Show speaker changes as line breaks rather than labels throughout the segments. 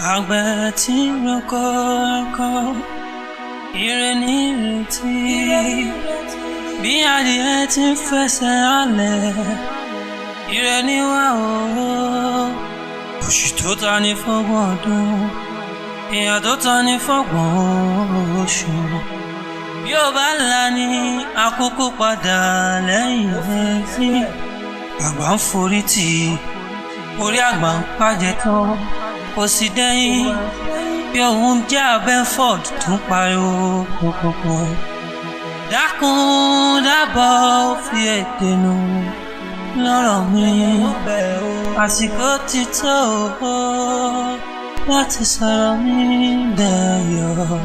àgbẹ̀ tí roko ire ní ìrètí bí adìẹ tí ń fẹsẹ̀ alẹ̀ ire ní wá o oṣù tó ta ní fọ́gbọ̀n ọdún ìyà tó ta ní fọ́gbọ̀n oṣù bí ó bá là ní àkókò padà lẹ́yìn ẹ̀sìn àgbà ń forí tì orí àgbà ń pàjẹ́ tán kò sì dẹ́yìn bí òun jẹ́ Benford tún pariwo pọpọpọ dákun dábọ̀ fi èdè nù lọ́rọ̀ mi àsìkò ti tó láti sọ̀rọ̀ mi dayọ̀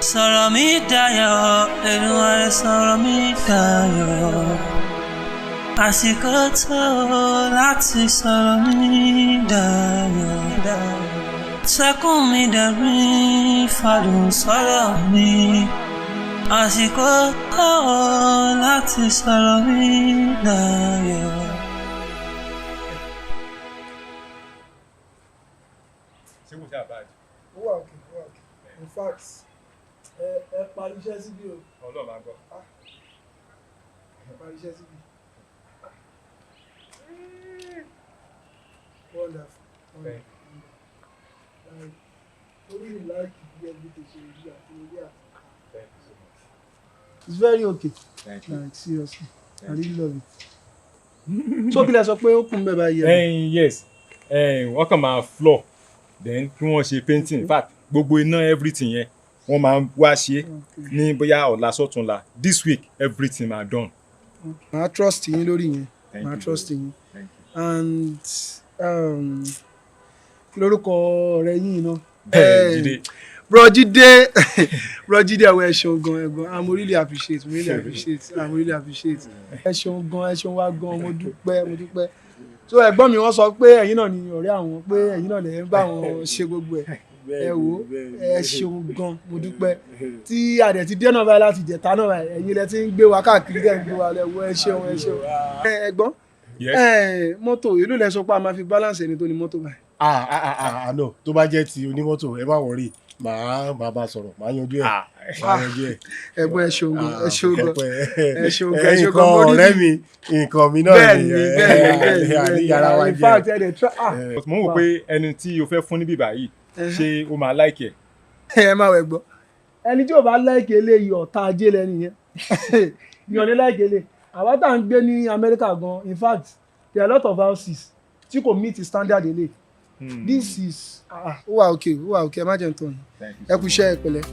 sọ̀rọ̀ mi dayọ̀ Èdùmàrè sọ̀rọ̀ mi dayọ̀ àsìkò tó láti sọ̀rọ̀ mi dayọ̀ sẹ́kùn mi dẹ̀rín fàdùn sọ̀rọ̀ mi àsìkò tó láti sọ̀rọ̀ mi dayọ̀.
ṣé kò ṣe àbájá?
ó wà òkè. In fact ẹ parí iṣẹ́ síbí o.
Ọlọ́run máa gbọ́.
ẹ parí iṣẹ́ síbí. Wonderful.
Thank
you. Really like the invitation you are.
Thank you so much.
It's very okay.
Thank you.
Like seriously, I really love it. So kí lẹ sọ pé ó kún bẹ́ẹ̀ báyìí.
Yes. Wọ́n kàn máa floor then kí wọ́n ṣe painting. In fact, gbogbo iná everything yẹn wọ́n máa wá ṣe ní bóyá ọ̀la sọ́túnla. This week everything are done.
Màá trust yín lórí yẹn.
Thank
Màá
you.
trust yín.
Thank you.
And kí lórúkọ ọ̀rẹ́ yín náà.
Jídé.
Bro Jídé, àwọn ẹ ṣeun gan ẹ̀gbọ́n. I'm really appreciate. I'm really appreciate. Ẹ ṣeun wá gan. Mo dúpẹ́. So ẹ̀gbọ́n mi wọ́n sọ pé ẹ̀yin náà ni ọ̀rẹ́ àwọn pé ẹ̀yin náà lè ń bá wọn ṣe gbogbo ẹ̀. Ẹ wò ẹ ṣeun gan. Mo dúpẹ́. Tí adẹ̀ ti dé náà báyìí láti jẹ̀ta náà báyìí ẹ̀yin lẹ ti ń gbé wa káàkiri dẹ̀ ń gbé wa lẹ́wọ́ ẹ ṣeun. Ẹ̀gbọ́n mọ́tò ìlú lẹ sọ pé a máa fi balance ẹni tó ní mọ́tò báyìí.
No, tó bá jẹ́ ti onímọ́tò ẹ má wọrí màá bá sọ̀rọ̀ màá yanjú ẹ̀.
Ẹ̀gbọ́n ẹ ṣeun gan.
nǹkan ọ̀rẹ́ mi nǹkan mi náà ni yàrá wa jẹ́.
In fact ẹ dẹ̀ try.
Mo ń wò pé ẹni tí o fẹ́ fún níbí báyìí ṣé o máa like ẹ̀?
Ẹ máa wẹ̀ gbọ́ ẹni tí ò bá like eléyìí ọ̀tá ajé lẹ́nu yẹn yàn ní like eléyìí àwa tá à ń gbé ní Amẹ́ríkà gan. In fact there are a lot of houses tí kò meet standard eléyìí. This is ó wà okay ẹ má jẹ́ ntọ́ ẹ kú iṣẹ́ ẹ pẹ̀lẹ́.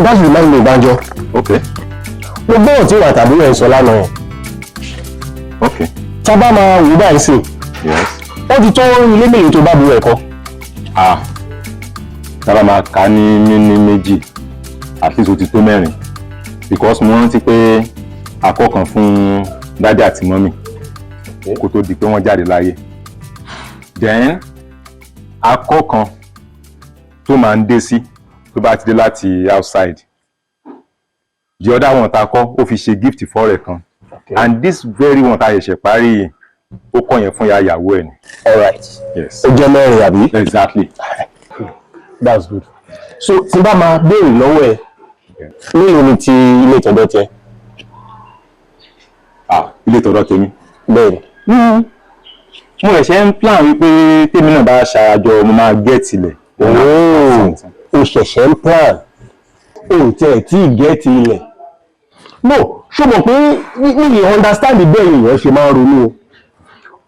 That's remind me, Banjo.
Okay.
Mo gbọ́ tí wà tàbí ẹ̀ sọ lánàá yẹn.
Okay.
Tábà máa wù báyìí sí.
Yes.
Ó ti tó ilé mélòó tó bá bu ẹ̀kọ́.
Tábà máa kà ní méjì at least ó ti tó mẹ́rin because mo rántí pé akọ́kan fún dádì àti mọ́mì kó tó di pé wọ́n jáde láyé. Then akọ́kan tó máa ń dé sí tó bá ti dé láti outside. The other one ta kọ́ ó fi ṣe gift fọ́rẹ̀ kan. And this very one ta ṣẹ̀ṣẹ̀ parí ó kọ́ yẹn fún ìyàwó ẹ̀ ni.
All right.
Yes.
Ó jẹ́ mẹ́rin àbí?
Exactly.
That's good. So tí bá máa béèrè lọ́wọ́ ẹ̀ mélòó ni ti ilé ìtọ́jọ́ tiẹ̀?
Ilé ìtọ́jọ́ tèmi.
Bẹ́ẹ̀ni.
Mo ẹ̀ṣẹ̀ ń plan wípé tèmi náà bá ṣàràjọ mo máa get ilẹ̀.
O ṣẹ̀ṣẹ̀ ń plan o tẹ̀ tí gẹ́ẹ̀tì ilẹ̀. No, ṣé mo pé ní understand bẹ́ẹ̀ èèyàn ṣe máa ń ronú o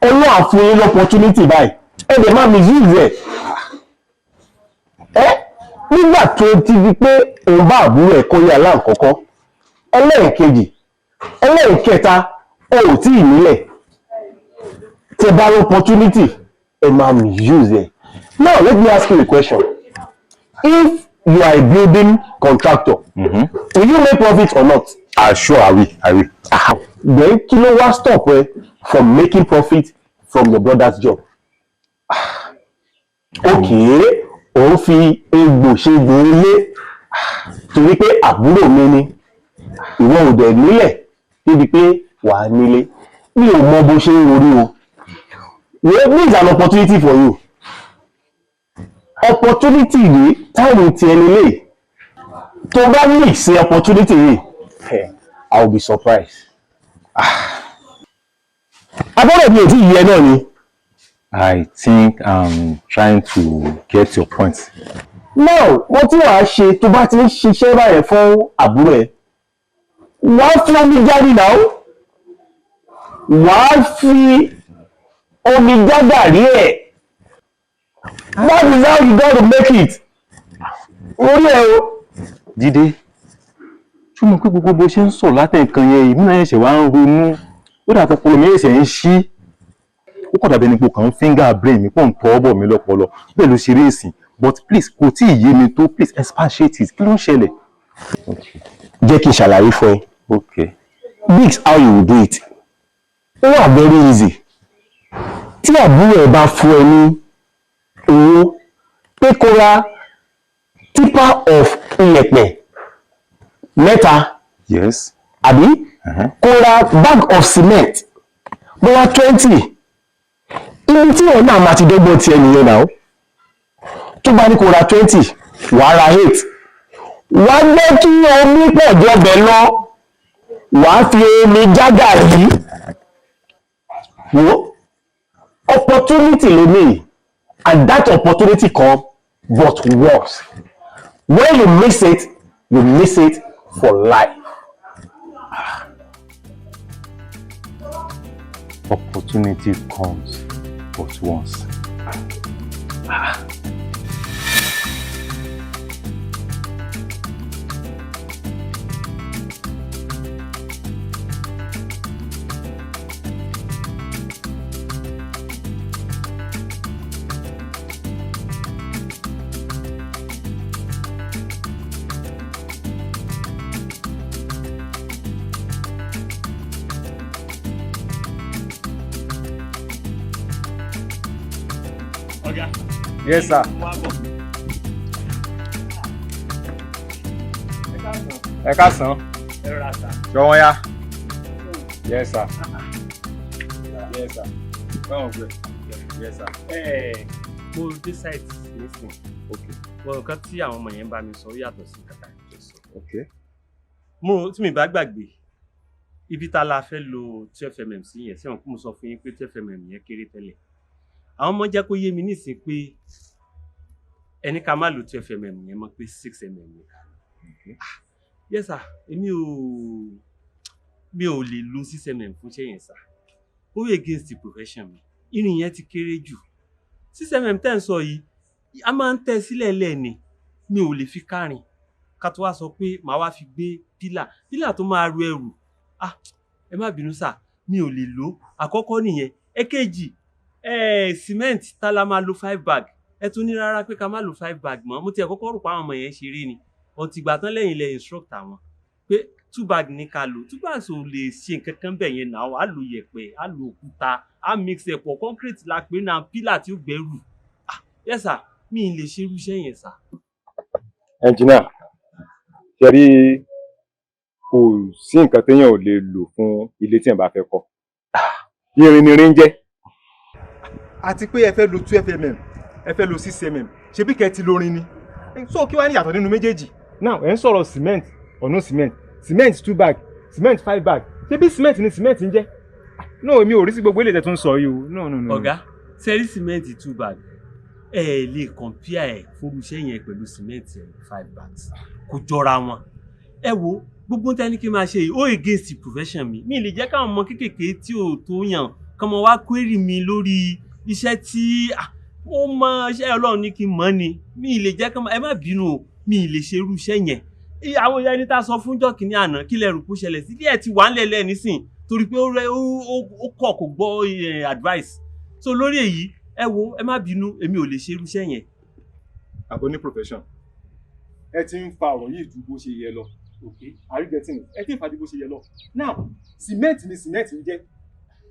ọlọ́ àfún yín opportunity báyìí ẹ lè má misuse ẹ̀ nígbà tó ti di pé òun bá àbúrò ẹ̀ kọ́ yá láǹkọ́kọ́ ẹlẹ́ẹ̀kejì ẹlẹ́ẹ̀kẹta o ò tí ì nílẹ̀ tẹ bá rí opportunity ẹ máa misuse ẹ̀. Now let me ask you a question. If you are a building contractor, will you make profit or not?
Sure, I will.
Then kí ló wá stop ẹ from making profit from your brother's job? Okay, òun fi egbò ṣe gbòòlé torí pé àbúrò mi ni ìwọ ò dẹ̀ nílẹ̀ débi pé wà á nílé mi ò mọ bó ṣe ń rorí o. This is an opportunity for you. Opportunity yìí táìmù ti ẹni lè tó bá mix sí opportunity yìí I will be surprised. Abọ́dọ̀ mi ò tí yẹ náà ni.
I think I'm trying to get your point.
Now wọ́n tí wàá ṣe tó bá ti ń ṣiṣẹ́ báyẹn fún àbúrò ẹ̀ wàá fi omi jáde náà wàá fi omi jágàrí ẹ̀. That is how you got to make it. Orí ẹ̀ o.
Jídé, túmọ̀ pé gbogbo bó ṣe ń sọ látẹ̀kan yẹn ìmú náà ẹ̀ṣẹ̀ wá ń ronú ó dà tọpọlọ mi ẹ̀ṣẹ̀ ń ṣí ó kọ̀ dàbí ẹni pé kàn ń finger brain mi pọ̀ ń tọ́ bọ̀ mi lọ́pọlọ bẹ́ẹ̀ ló ṣe rí èsì but please kò tí ì yé mi tó please expatiate it kí ló ń ṣẹlẹ̀.
Jẹ́ kí n ṣàlàyé fún ẹ.
Okay.
This how you will do it. Ó wà very easy. Tí àbúrò ẹ̀ bá fún ẹ ní owó pé kó ra tipper of iyẹ̀pẹ̀ mẹ́ta.
Yes.
Àbí kó ra bag of cement bóyá 20 ibi tí wọn náà máa ti dọ́gbọ́n ti ẹnìyẹn náà tó bá ní kó ra 20 wàá ra 8 wàá jẹ́ kí omi pọ̀ jọbẹ̀ lọ wàá fi omi jágàrí wo opportunity ló ní and that opportunity come but worse when you miss it for life.
Opportunity comes but once.
Yes, sir. Ẹ káàsán. Jọ̀wọ́n ya. Yes, sir. Yes, sir. Báwo gbé? Yes, sir.
Mo dé site nísìn.
Okay.
Wọ́n nǹkan tí àwọn ọmọ yẹn bá mi sọ yàtọ̀ sí kàkà tó sọ.
Okay.
Tí mi bá gbàgbé, ibi tá la fẹ́ lo 12mm sí yẹn, sẹ́wọ̀n kí mo sọ fún yín pé 12mm yẹn kéré tẹ́lẹ̀. Àwọn ọmọ jẹ́ kó yé mi nísìn pé ẹni ká má lo 12mm yẹn mọ́ pé 6mm yẹn. Yes sir, mi ò lè lo 6mm fún iṣẹ́ yẹn sir. Ó wé against the profession mi. Irin yẹn ti kéré jù. 6mm tẹ́ ń sọ yìí, a máa ń tẹ́ sílẹ̀ lẹ́ẹ̀ni. Mi ò lè fi kárìn. Ká tó wá sọ pé màá wá fi gbé pílà tó máa ru ẹrù. Ẹ má bínú sir, mi ò lè lò. Àkọ́kọ́ nìyẹn. Èkejì, cement tá la máa lo 5 bag. Ẹ tún ní rárá pé ká má lo 5 bag mọ́. Mo ti kọ́kọ́ rò pé àwọn ọmọ yẹn ṣeré ni. Ó ti gbà tán lẹ́yìn ilẹ̀ instructor wọn pé 2 bag ní ká lò. 2 bags ò lè ṣe nǹkan kan bẹ̀ yẹn náà. Á lo yẹ̀pẹ̀, á lo òkúta, á mix ẹ̀pọ̀ concrete la pé náà pílà tí ó gbẹ́rù. Yes sir, mi ì lè ṣe irú iṣẹ́ yẹn sir.
Engineer, ṣe rí kò sí nǹkan téèyàn ò lè lò fún ilé tí èèyàn bá fẹ́ kọ́. Irin ni irin jẹ́. Àti pé ẹ fẹ́ lo 12mm, ẹ fẹ́ lo 6mm, ṣebí kẹ́ ti lórin ni. So kí wá ní yàtọ̀ nínú méjèèjì? Now ẹ ń sọ̀rọ̀ cement or no cement, cement 2 bag, cement 5 bag, ṣebí cement ni cement ń jẹ́? No, mi ò rí sí gbogbo ilé tẹ́ tún sọ yìí o. No.
Ọ̀gá, sẹ́rí cement 2 bag, ẹ lè compare ẹ̀ fún iṣẹ́ yẹn pẹ̀lú cement 5 bags. Kò jọra wọn. Ẹ wo gbogbo tẹ́ni kí n máa ṣe yìí ó against the profession mi lè jẹ́ káwọn ọmọ kéékèèké tí ò tó yàn kọ́ mọ wá query mi lórí iṣẹ́ tí ó mọ iṣẹ́ Ọlọ́run ní kí n mọ̀ ni mi lè jẹ́ ẹ má bínú o mi lè ṣe irú iṣẹ́ yẹn àwọn ẹni tá a sọ fún jọ́ kìíní àná kí lẹ rò kó ṣẹlẹ̀ sí díẹ̀ ti wà ń lẹ̀lẹ̀ nísìn torí pé ó kọ̀ kò gbọ́ advice so lórí èyí ẹ wo ẹ má bínú èmi ò lè ṣe irú iṣẹ́ yẹn.
àbọ̀ ní profession ẹ ti ń fa ọ̀rọ̀ yìí ju bó ṣe yẹ lọ are you getting it? ẹ ti ń fa ju bó ṣe yẹ lọ now cement ni cement ń jẹ́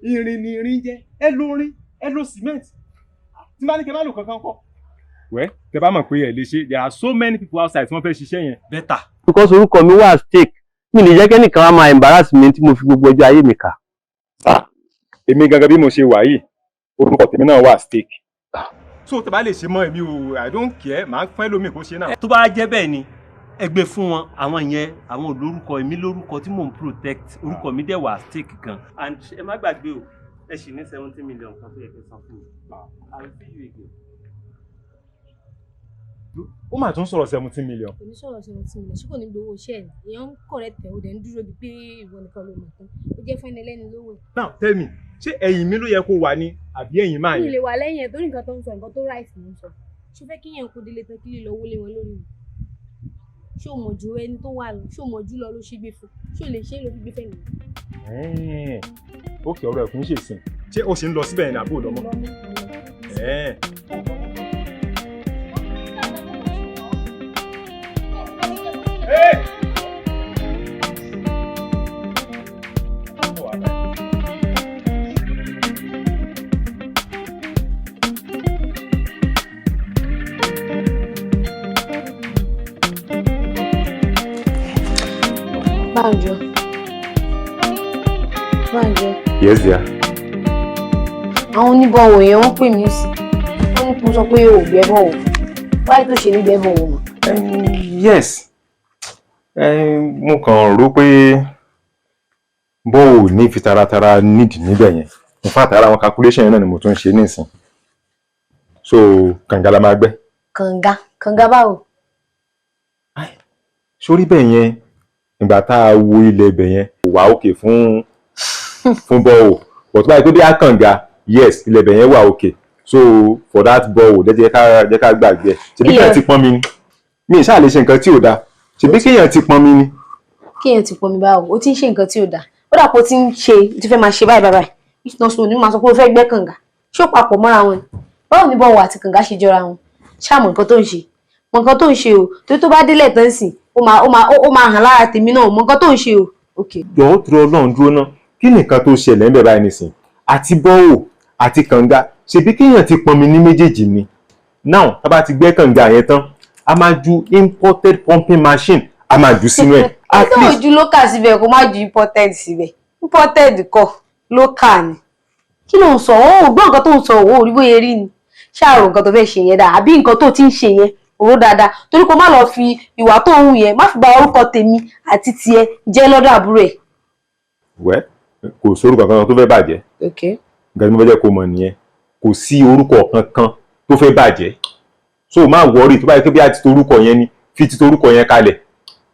irin ni irin jẹ́ ẹ lo cement tí bá ní kẹ́ má lò kankan kọ́. wẹ́ tẹ bá mọ̀ pé ẹ lè ṣe there are so many people outside tí wọ́n fẹ́ ṣiṣẹ́ yẹn.
better.
because orúkọ mi wà stake mi lè jẹ́ kẹ́nìkan wá máa embarrass mi tí mo fi gbogbo ọjọ́ ayé mi kà.
èmi gangan bí mo ṣe wà yìí orúkọ tèmi náà wà stake. so tẹ bá lè ṣe mọ́ èmi o I don't care màá fẹ́ lómi kó ṣe náà.
tó bá jẹ́ bẹ́ẹ̀ ni ẹ gbé fún wọn àwọn yẹn àwọn olórúkọ èmi lórúkọ tí mò ń protect orúkọ mi dẹ̀ wà stake gan and ẹ má gbàgbé o ẹ sì ní 70 million kan tó yẹ kí n san fún mi. I will see you again.
ó mà tún sọ̀rọ̀ 17 million.
kò ní sọ̀rọ̀ 17 million ṣé kò ní gbowó iṣẹ́ ẹ̀ èèyàn ń kọ̀rẹ́ tẹ̀ ó dẹ̀ ń dúró bíi pé ìwọ nìkan ló mọ̀ tán ó jẹ́ fún ẹni ẹlẹ́ni lówó.
now tell me ṣé ẹ̀yìn mi ló yẹ kó wà ní àbí ẹ̀yìn máa yẹn.
mi lè wà lẹ́yìn ẹ̀ torí nǹkan tó ń sọ nǹkan tó ráìsì ló ń sọ ṣé fẹ́ kíyàn kó délé tán kí lè lọ wọlé wọn lórí mi ṣé o mọ̀ ju ẹni tó wà lọ ṣé o mọ̀ jù lọ ló ṣe gbé fún ṣé o lè ṣe é ló fi gbé fẹ́ nìyẹn.
ókè ọ̀rọ̀ ẹ̀kún ṣèṣin ṣé o sì ń lọ síbẹ̀ yẹn àbó lọ́mọ.
Banjo.
Yes, dear.
Àwọn oníbọ̀wọ̀ yẹn wọ́n pè mí sí. Wọ́n ní kí n sọ pé o ò gbẹ́bọ̀ wò. Wáyé tó ṣe ní gbẹ́bọ̀ wò mọ̀.
Yes. Mo kàn rò pé bó ò ní fi taratara nídìí níbẹ̀ yẹn. In fact, ara àwọn calculation yẹn náà ni mo tún ṣe nísìn. So, kànga la máa gbẹ́.
Kànga báwo?
Sórí bẹ́ẹ̀ yẹn, ìgbà tá a wo ilẹ̀ ibẹ̀ yẹn, wà òkè fún bọ́ọ̀. But báyìí tó bí á kànga, yes, ilẹ̀ ibẹ̀ yẹn wà òkè. So, for that bọ́ọ̀, jẹ́ ká gbàgbé. Ṣebí kéèyàn ti pọn mi ni. Mi ì ṣáà lè ṣe nǹkan tí ò dáa. Ṣebí kéèyàn ti pọn mi ni.
Kéèyàn ti pọn mi báwo? O ti ń ṣe nǹkan tí ò dáa. Ó dà pé o ti ń ṣe, o ti fẹ́ máa ṣe báyìí. Ìtàn ní máa sọ pé o fẹ́ gbẹ́ kànga. Ṣé ó papọ̀ mọ́ra wọn ni? Báwo ni bọ́ọ̀ àti kànga ṣe jọra wọn? Ṣáà mọ̀ nǹkan tó ń ṣe. Mọ̀ nǹkan tó ń ṣe o. Tó bá délẹ̀ tán sìn, ó máa hàn lára tèmi náà. Mọ̀ nǹkan tó ń ṣe o. Okay.
Jọ̀ọ́ dúró Ọlọ́run dúró ná. Kí ni nǹkan tó ṣẹlẹ̀ ń bẹ̀ báyìí nísìn? Àti bọ́ọ̀ àti kànga. Ṣebí kéèyàn ti pọn mi ní méjèèjì ni. Now, tá bá ti gbẹ́ kànga yẹn tán, a máa ju imported pumping machine, a máa jù sínú ẹ̀.
At least ojú local síbẹ̀ kó má ju imported síbẹ̀. Imported kọ́ local ni. Kí ló ń sọ? Ó gbọ́ nǹkan tó ń sọ ò rí bóyá rí ni. Ṣáàrò nǹkan tó fẹ́ ṣe yẹn dáa àbí nǹkan tó ti ń ṣe yẹn òró dáadáa torí kó má lọ fi ìwà tó ń hù yẹn má fi bà orúkọ tèmi àti tiẹ̀ jẹ́ lọ́dọ̀ àbúrò ẹ̀.
Wẹ́ kò sórúkọ kankan tó fẹ́ bàjẹ́.
Okay.
Nǹkan tí mo fẹ́ jẹ́ kó mọ̀ nìyẹn. Kò sí orúkọ kankan tó fẹ́ bàjẹ́. So má worry tó bá yẹ kí bí a ti torúkọ yẹn ni fi ti torúkọ yẹn kalẹ̀.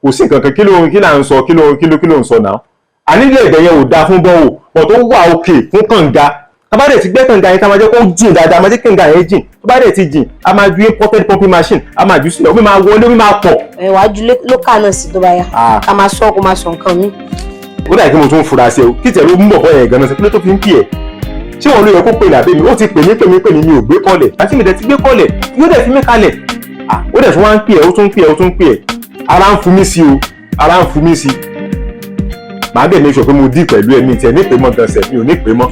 Kò sí nǹkan kan kí là ń sọ kí ló ń sọ náà. Ànílẹ̀ ẹ̀gbẹ́ yẹn ò dáa fún bọ́ọ̀ pọ̀ tó wà òkè fún kànga. Tá bá dẹ̀ ti gbẹ́ kànga yẹn ká máa jẹ́ kó jìn dáadáa máa jẹ́ kànga yẹn jìn. Tó bá dẹ̀ ti jìn a máa ju imported pumping machine a máa jù sílẹ̀ omi máa wọlé omi máa pọ̀.
Wàá ju local náà sí tó bá yá. Ká máa sọ kó máa sọ nǹkan mi.
Ó dà kí mo tún fura sí ẹ o kí tẹ̀ ló ń bọ̀ bọ́ yẹn gan-an sípínlẹ̀ tó fi ń pì ẹ̀. Ṣé wọn ló yẹ kó pè lábẹ́ mi? Ó ti pè mí mi ò gbé kọ́lẹ̀. Àti mi dẹ̀ ti gbé kọ́lẹ̀ yóò dẹ̀ fi mí kalẹ̀. Ó dẹ̀ tún wá ń pè ẹ́ ó tún ń pè ẹ́. Ara ń fún mi sí o. Ara ń fún mi sí. Màá dẹ̀ make sure pé mo dì pẹ̀lú ẹ̀mí tiẹ̀ ní pé mọ́ gan sẹ̀ mi ò ní pé mọ́.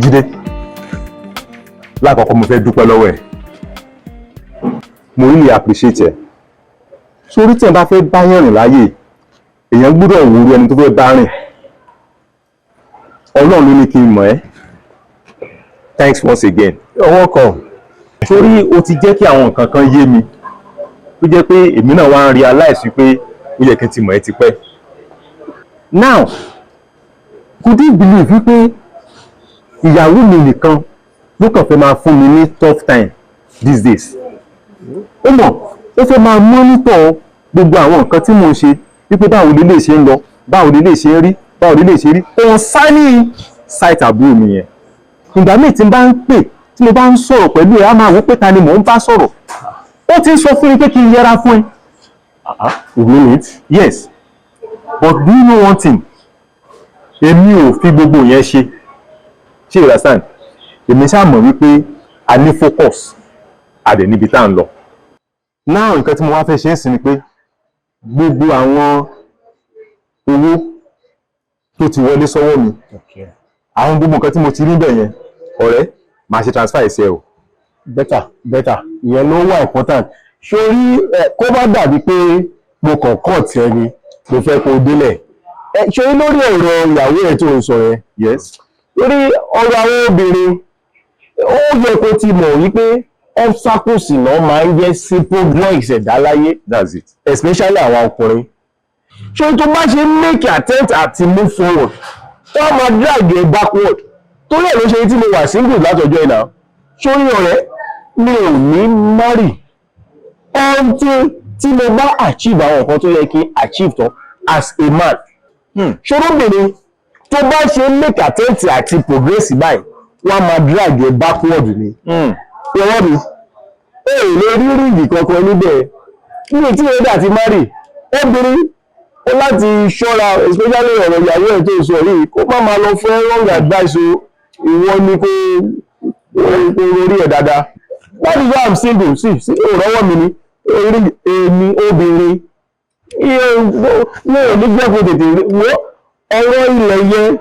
Jídé, lákọ̀ọ́kọ́ mo fẹ́ dúpẹ́ lọ́wọ́ ẹ̀. Mo really appreciate ẹ̀. Sórí tí ẹ bá fẹ́ bá yẹn rìn láyé, èèyàn gbọ́dọ̀ wúru ẹni tó fẹ́ bá rìn. Ọlọ́run ló ní kí n mọ̀ ẹ́. Thanks once again. Ọwọ́ kan. Sórí o ti jẹ́ kí àwọn nǹkan kan yé mi. Tó jẹ́ pé èmi náà wá ń realize pé ó yẹ kí n ti mọ̀ ẹ́ ti pẹ́. Now, could you believe wípé ìyàwó mi nìkan ló kàn fẹ́ máa fún mi ní tough time these days? ó mọ̀ ó fẹ́ máa mọ́nítọ̀ gbogbo àwọn nǹkan tí mò ń ṣe wípé báwo lè ṣe ń lọ báwo lè ṣe ń rí báwo lè ṣe rí òun sáínì site àbúrò mi yẹn. Ìgbà míì tí n bá ń pè tí mo bá ń sọ̀rọ̀ pẹ̀lú ẹ̀ á máa wò pé ta ni mò ń bá sọ̀rọ̀. Ó ti ń sọ fún mi pé kí n yẹra fún ẹ. You mean it? Yes. But do you know one thing? Èmi ò fi gbogbo yẹn ṣe. Ṣé you understand? Èmi ṣáà mọ̀ wípé a ní focus a dẹ̀ níbi tá à ń lọ. Now nǹkan tí mo wá fẹ́ ṣe é sí ni pé gbogbo àwọn owó tó ti wọlé sọ́wọ́ mi àwọn gbogbo nǹkan tí mo ti rí bẹ̀ yẹn ọ̀rẹ́ máa ṣe transfer ẹ̀sẹ̀ o.
better ìyẹn ló wà important. Sórí kó bá dàbí pé mo kàn kọ́ tiẹ̀ ni mo fẹ́ kó délẹ̀. Sórí lórí ọ̀rọ̀ ìyàwó ẹ̀ tó ń sọ yẹn.
Yes.
Lórí ọ̀rọ̀ àwọn obìnrin ó yẹ kó ti mọ̀ wípé obstacles náà máa ń jẹ́ simple drugs ẹ̀dá láyé.
That's it.
Especially àwọn ọkùnrin. Ṣé tó bá ṣe make attempt àti move forward wọ́n máa drag ẹ backward. Torí ẹ̀ ló ṣe tí mo wà single látọjọ́ ìná. Sórí ọ̀rẹ́ mi ò ní marry until tí mo bá achieve àwọn nǹkan tó yẹ kí achieve tán as a man. Ṣòróbìnrin tó bá ṣe make attempt àti progress báyìí wọ́n máa drag ẹ backward ni. Ìwọ́n mi lè rí ríǹgì kankan níbẹ̀ ní tí ó dà ti marry obìnrin ó láti ṣọ́ra especially ọ̀rọ̀ ìyàwó ẹ̀ tó sọ yìí kó má máa lọ fún wrong advice o ìwọ ni kó orí ẹ̀ dáadáa. That is why I'm single sí òrọ́wọ́ mi ni èmi obìnrin yóò ní jẹ́ kó tètè wọ́ ọ̀rọ̀ ilẹ̀ yẹn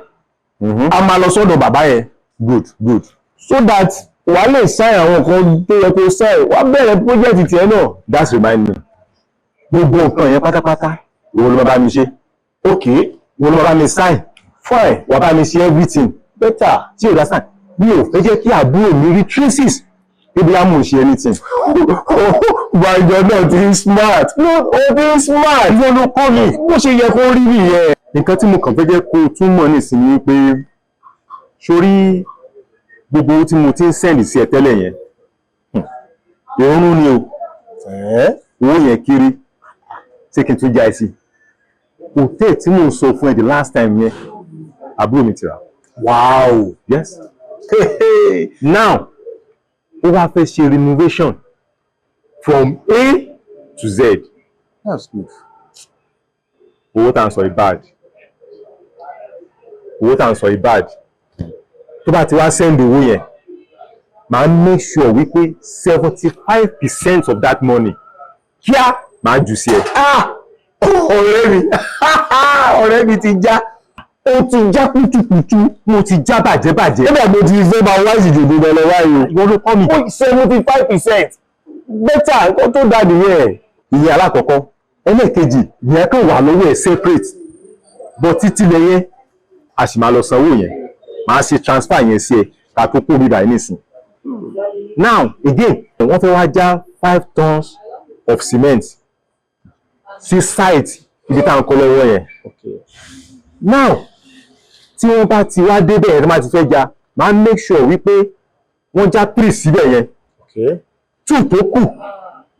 a máa lọ sọ́dọ̀ bàbá yẹn. Good. So that wàá lè sign àwọn nǹkan tó yẹ kó sign wàá bẹ̀rẹ̀ project tiẹ̀ náà.
That's remind me gbogbo nǹkan yẹn pátápátá ìwọ ló bá mi ṣe.
Okay,
ìwọ ló bá mi sign. Fine, wàá bá mi ṣe everything.
Better.
Tí o dá sign mi ò fẹ́ jẹ́ kí àbúrò mi rí traces níbi á mú un ṣe anything.
Gbàjọ náà ti smart. Ó ti smart.
Ìwọ ló kọ́ mi.
Bó ṣe yẹ kó rí nìyẹn.
Nǹkan tí mo kàn fẹ́ jẹ́ kó o tún mọ̀ nísìnyí pé sórí gbogbo owó tí mo ti ń sẹ́ndì sí ẹ tẹ́lẹ̀ yẹn ìrúnú ni o. Owó yẹn kéré ṣé kí n tún já ẹ sí. Hòtẹ́ẹ̀ tí mò ń sọ fún ẹ the last time yẹn àbúrò mi ti rà.
Wow.
Yes. Now ó wá fẹ́ ṣe renovation from A to Z.
That's good.
Owó tá à ń sọ ibad tó bá ti wá send owó yẹn màá make sure wípé 75% of that money kíá màá jù sí ẹ.
Ọ̀rẹ́ mi ti já. Ó ti já kùtùkùtù.
Mo ti já bàjẹ́.
Nígbà mo ti fẹ́ máa wá ìjòdò lọ wáyé.
Ìwọ ló kọ́ mi.
75%. Better kó tó dà nìyẹn.
Ìyẹn alákọ̀ọ́kọ́. Ẹlẹ́ẹ̀kejì ìyẹn kan wà lọ́wọ́ ẹ̀ separate. But títí lẹ́yìn a sì máa lọ sanwó yẹn. Màá ṣe transfer yẹn sí ẹ ká tó kó bíbá yẹn nísìn. Now again wọ́n fẹ́ wá já 5 tons of cement sí site ibi tá à ń kọ́ lọ́wọ́ yẹn. Now tí wọ́n bá ti wá débẹ̀ ẹ̀ tó máa ti fẹ́ já máa make sure wípé wọ́n já 3 síbẹ̀ yẹn. 2 tó kù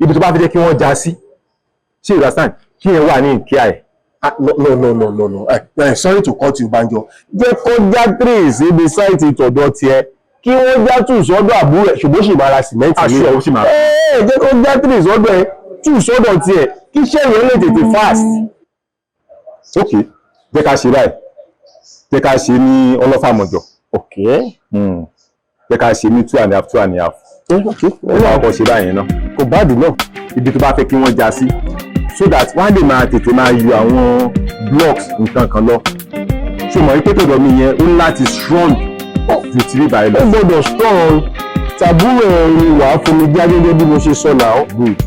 ibi tó bá fi jẹ́ kí wọ́n já sí. Ṣé you understand? Kí yẹn wà ní ìkíá ẹ̀.
No. Sorry to cut you, Banjo. Jẹ́ kó já 3 síbi site ìtọ̀dọ̀ tiẹ̀ kí wọ́n já 2 sọ́dọ̀ àbúrò ẹ̀ ṣùgbọ́n sì máa ra sìmẹ́ǹtì ní.
Aṣọ ò sì máa.
Jẹ́ kó já 3 sọ́dọ̀ ẹ̀ 2 sọ́dọ̀ tiẹ̀ kí iṣẹ́ yẹn lè tètè fast.
Okay, jẹ́ ká ṣe báyìí. Jẹ́ ká ṣe ní ọlọ́fà mọ̀jọ̀.
Okay.
Jẹ́ ká ṣe ní 2.5.
Okay.
Ẹ̀wọ̀n ọkọ̀ ṣe báyìí náà.
Kò báàdì náà.
Ibi tó bá fẹ́ kí wọ́n já sí. So that wọ́n lè máa tètè máa yọ àwọn blocks nǹkan kan lọ. Ṣé o mọ̀ wípé tọ̀dọ̀ mi yẹn ó ní láti strong ju ti rí báyìí lọ.
Ó gbọ́dọ̀ strong. Tàbúrò ẹ̀rín wàá fún mi já gẹ́gẹ́ bí mo ṣe sọ náà.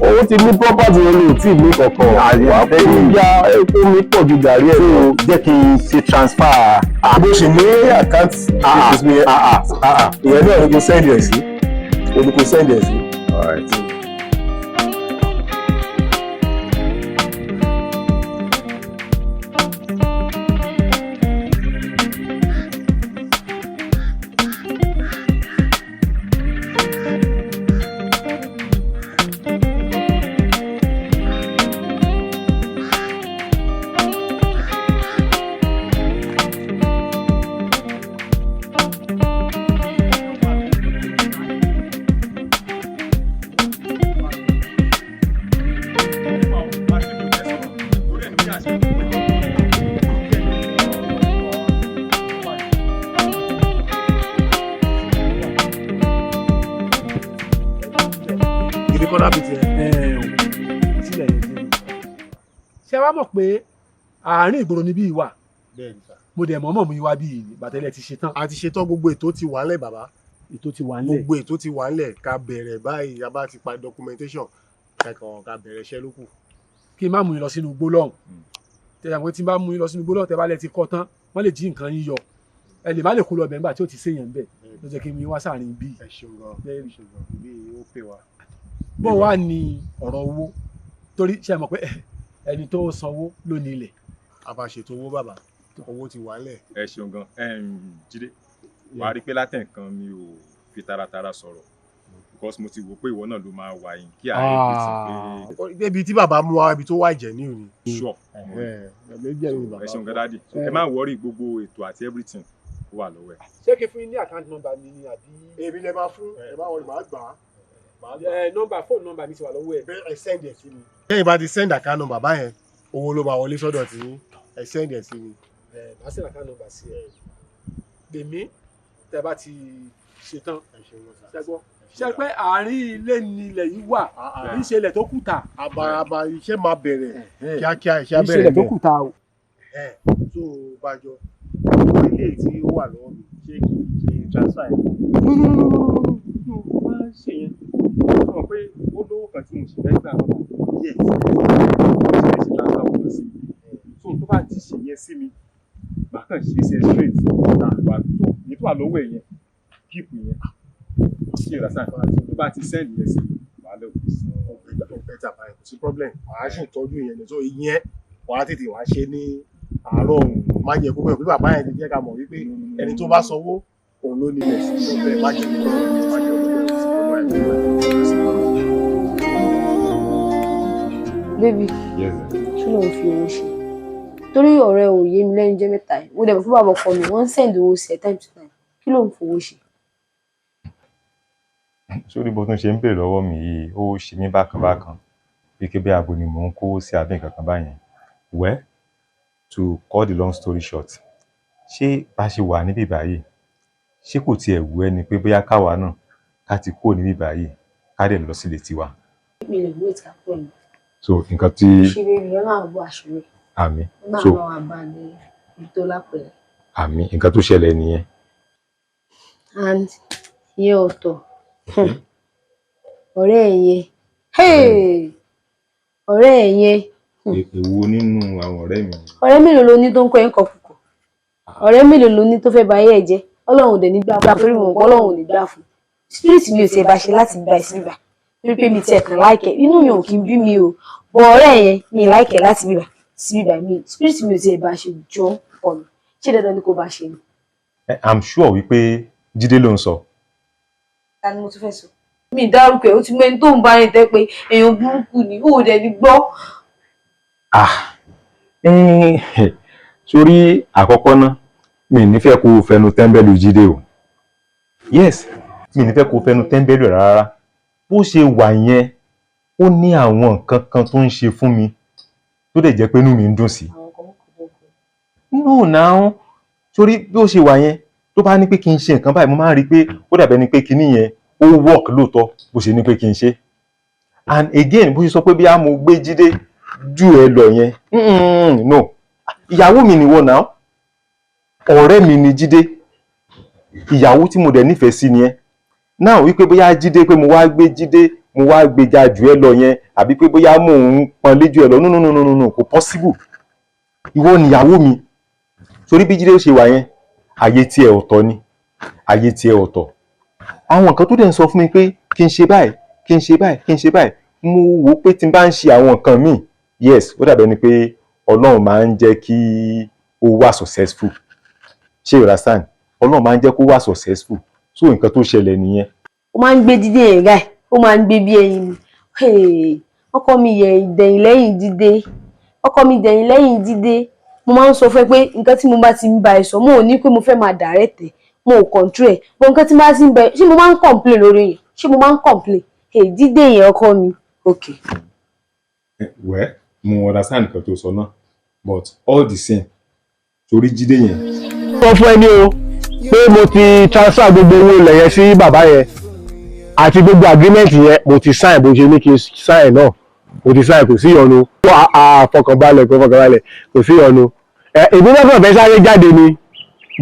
Owó ti ní property yẹn lè tí ì ní kankan. Wàá fún mi já epo mi pọ̀ ju gàrí ẹ̀ lọ.
Jẹ́ kí n ṣe transfer.
Bó ṣe ní àkáǹtì ìyẹn náà ni kò send ẹ̀ sí.
All right.
ṣé wàá mọ̀ pé àárín ìgboro níbí ìwà
bẹ́ẹ̀ ni sà.
mo dẹ̀ mọ́mọ́ mú wá bí yìí bàtẹ́lẹ̀ ti ṣe tán.
a ti ṣe tán, gbogbo ètò ti wà ńlẹ̀ bàbá.
ètò ti wà ńlẹ̀.
gbogbo ètò ti wà ńlẹ̀ ká bẹ̀rẹ̀ báyìí, a bá ti pa documentation ká bẹ̀rẹ̀ iṣẹ́ lókù.
kí n má mú yín lọ sínú igbó lọ́hùn tẹ̀yà pé tí n bá mú yín lọ sínú igbó lọ́hùn tẹ́ bá lẹ ti kọ́ tán wọ́n lè jí nǹkan yín yọ ẹ lè má lè kó lọ bẹ̀ nígbà tí ó ti séyàn bẹ̀ ló jẹ́ kí n wá sáàrin bí.
ẹ ṣeun gan bí ó pè wá.
bó wà ní ọ̀rọ̀ owó torí ṣe mọ̀ pé ẹni tó sanwó ló ní ilẹ̀.
a bá ṣètò owó bàbá, owó ti wà ńlẹ̀.
ẹ ṣeun gan Jídé wàá rí pé látẹ̀ǹkan mi ò fi taratara sọ̀rọ̀ because mo ti wò pé ìwọ náà ló máa wà yín kí ààrẹ bí ti pé.
ibi tí bàbá mú wa ibi tó wà jẹ́ ní òní.
sure ẹ ṣeun gan dáàdì ẹ má wọrí gbogbo ètò àti everything ó wà lọ́wọ́ ẹ̀.
ṣé kí n fún yín ní account number mi ni àbí.
èmi lè máa fún ẹ bá wọlé màá gbà á.
phone number mi ti wà lọ́wọ́ ẹ̀.
ẹ send ẹ sí mi. lẹ́yìn bá ti send account number báyẹn owó ló máa wọlé sọ́dọ̀ tí ẹ send ẹ sí mi.
màá send account number sí ẹ. dèmí tẹ bá ti ṣetán ṣẹgbọ́ ṣe pé àárín ilé ni ilẹ̀ yìí wà kì í ṣe ilẹ̀ tó kùtà.
àbàràbà iṣẹ́ máa bẹ̀rẹ̀ kíákíá iṣẹ́
kì í ṣe ilẹ̀ tó kùtà o.
tó bájọ owó ilé tí ó wà lọ́wọ́ mi ṣé kì í ṣe transfer ẹ̀.
máa ṣe yẹn sọ pé ó lówó kan tí mo sì fẹ́ gbà lọ́wọ́
yes
ṣe transfer owó sí mi so tó bá ti ṣe yẹn sí mi màá kàn ṣe ṣe straight wà tó èyí tó wà lọ́wọ́ ẹ̀ yẹn kíìpù yẹn ṣe ìrasàn tó bá ti send yẹn sí wàá lọ fi sí
better báyìí kò sí problem wàá ṣe ìtọ́jú yẹn ní so ìyẹn wàá tètè wàá ṣe ní àárọ̀ òun má jẹ́ kókó ẹ̀ pé bàbá yẹn ti jẹ́ ká mọ̀ wípé ẹni tó bá sanwó òun ló nílẹ̀ sí ọ̀bẹ má jẹ́ kókó ẹ̀ má jẹ́ kókó ẹ̀ sí ọ̀bẹ ẹ̀.
bébì kí ló ń fi owó ṣe torí ọ̀rẹ́ ò yé mi lẹ́nu jẹ́ mẹ́ta yìí mo dẹ̀ mọ̀ fún bàbá ọkọ mi wọ́n ń send owó sí ẹ̀ time to time kí ló ń fowó ṣe.
sórí bó tún ṣe ń bèrè lọ́wọ́ mi yìí ó ṣe mí bákan bákan bí kébé abo ni mò ń kówó sí abẹ́ nǹkan kan báyẹn well to cut the long story short ṣé bá ṣe wà níbí báyìí ṣé kò tiẹ̀ wù ẹ́ ni pé bóyá káwa náà ká ti kúrò níbí báyìí ká dẹ̀ lọ sílé tiwa.
mi lè wé ìta pọ̀ ní.
so nǹkan tí.
ṣeré ni wọn náà bọ àṣírí.
àmì
so wọn náà wà bá ní ìtò lápẹ̀rẹ̀.
àmì nǹkan tó ṣẹlẹ̀ nìyẹn.
and ìyẹn ọ̀tọ̀ ọ̀rẹ́ ẹ̀ yẹn ọ̀rẹ́ ẹ̀ yẹn.
èwo nínú àwọn ọ̀rẹ́ mi.
ọ̀rẹ́ mélòó ló ní tó ń kọ́ ẹ̀ ń kọ kùkù ọ̀rẹ́ mélòó ló ní tó fẹ́ ba ayé ẹ̀ jẹ́ ọlọ́run ò dẹ̀ ní gbà fún torí mò ń kọ́ ọlọ́run ò ní gbà fún spirit mi ò tiẹ̀ bá ṣe láti gba ẹ̀sìn gbà torí pé mi tiẹ̀ kàn láìkẹ́ inú mi ò kí n bí mi o bọ̀ ọ̀rẹ́ yẹn mi láìkẹ́ láti bíbà sí bíbà mi spirit mi ò tiẹ̀ bá ṣe jọ ọ̀nà ṣé dandan ni kò bá ṣe ni.
I'm sure wípé Jídé ló ń sọ.
ta ni mo tún fẹ́ sọ mi dárúkọ ẹ̀ ó ti mọ ẹni tó ń bá rìn tẹ́ pé èèyàn burúkú ni ó dẹ̀ ní gbọ́.
sórí àkọ́kọ́ náà mi ní fẹ́ kó fẹnu tẹ́ńbẹ́lú Jídé o yes mi ní fẹ́ kó fẹnu tẹ́ńbẹ́lú rárá bó ṣe wà yẹn ó ní àwọn nǹkan kan tó ń ṣe fún mi tó dẹ̀ jẹ́ pé inú mi ń dùn sí. no now sórí bí ó ṣe wà yẹn tó bá ní pé kí n ṣe nǹkan báyìí mo máa ń rí i pé ó dàbẹ́ ni pé kinní yẹn ó work lóòótọ́ bó ṣe ní pé kí n ṣe and again bó ṣe sọ pé bí a mo gbé Jídé jù ẹ lọ yẹn no ìyàwó mi nìwọ náà ọ̀rẹ́ mi ni Jídé ìyàwó tí mo dẹ̀ nífẹ̀ẹ́ sí ni ẹ náà wípé bóyá Jídé pé mo wá gbé Jídé mo wá gbé ga jù ẹ lọ yẹn àbí pé bóyá mò ń pọn lé jù ẹ lọ no kò possible ìwọ nìyàwó mi torí bí Jídé ó ṣe wà yẹn ayé tiẹ̀ ọ̀tọ̀ ni ayé tiẹ̀ ọ̀tọ̀ àwọn nǹkan tó dẹ̀ ń sọ fún mi pé kí n ṣe báyìí kí n ṣe báyìí kí n ṣe báyìí mo wò pé tí n bá ń ṣe àwọn nǹkan míì yes ó dàbẹ̀ ni pé Ọlọ́run máa ń jẹ́ kí ó wà successful ṣé you understand Ọlọ́run máa ń jẹ́ kó wà successful so nǹkan tó ṣẹlẹ̀ nìyẹn.
ó máa ń gbé Jídé yẹn gáì ó máa ń gbé bí ẹyin ni ọkọ mi yẹ ìdẹ̀yìn lẹ́yìn Jídé ọkọ mi dẹ̀yìn lẹ́yìn Jídé mo máa ń sọ fún ẹ pé nǹkan tí mo bá ti ń ba ẹ sọ mo ò ní pé mo fẹ́ máa direct ẹ mo ò control ẹ bọ nǹkan tí mo bá ti ń bẹ ṣé mo máa ń complain lórí yẹn ṣé mo máa ń complain Jídé yẹn ọkọ mi ok.
well mo understand nǹkan tó sọ náà but all the same torí Jídé yẹn.
sọ fún ẹni o pé mo ti transfer gbogbo owó ilẹ̀ yẹn sí bàbá yẹn àti gbogbo agreement yẹn mo ti sign bó ṣe ní kí n sign náà kò ti sáì kò sí ìyọnu àfọkànbalẹ̀ kò sí ìyọnu. Èmi náà kàn fẹ́ sáré jáde ni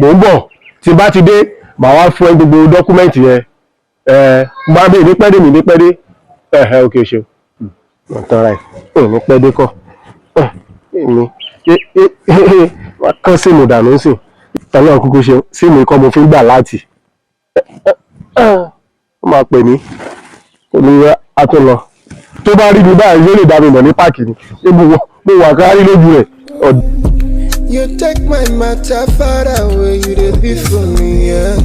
mò ń bọ̀ tí n bá ti dé màá wá fún ẹ gbogbo dọ́kúmẹ́ǹtì yẹn bá mi ní pẹ́ẹ́dé ok ṣeun ọ̀tàn ra ẹ̀ ní pẹ́ẹ́dé kọ́ èmi wá kán síìmù dànù sí ọlọ́run kúkú ṣeun síìmù ikọ́ mo fi ń gbà láti ó máa pè mí olùwẹ́ àtúnlọ tó bá rí mi báyìí yóò lè dá mi mọ̀ ní páàkì ni mo wà kárí lójú rẹ̀.
You take my matter far away, you dey be for me, yeah.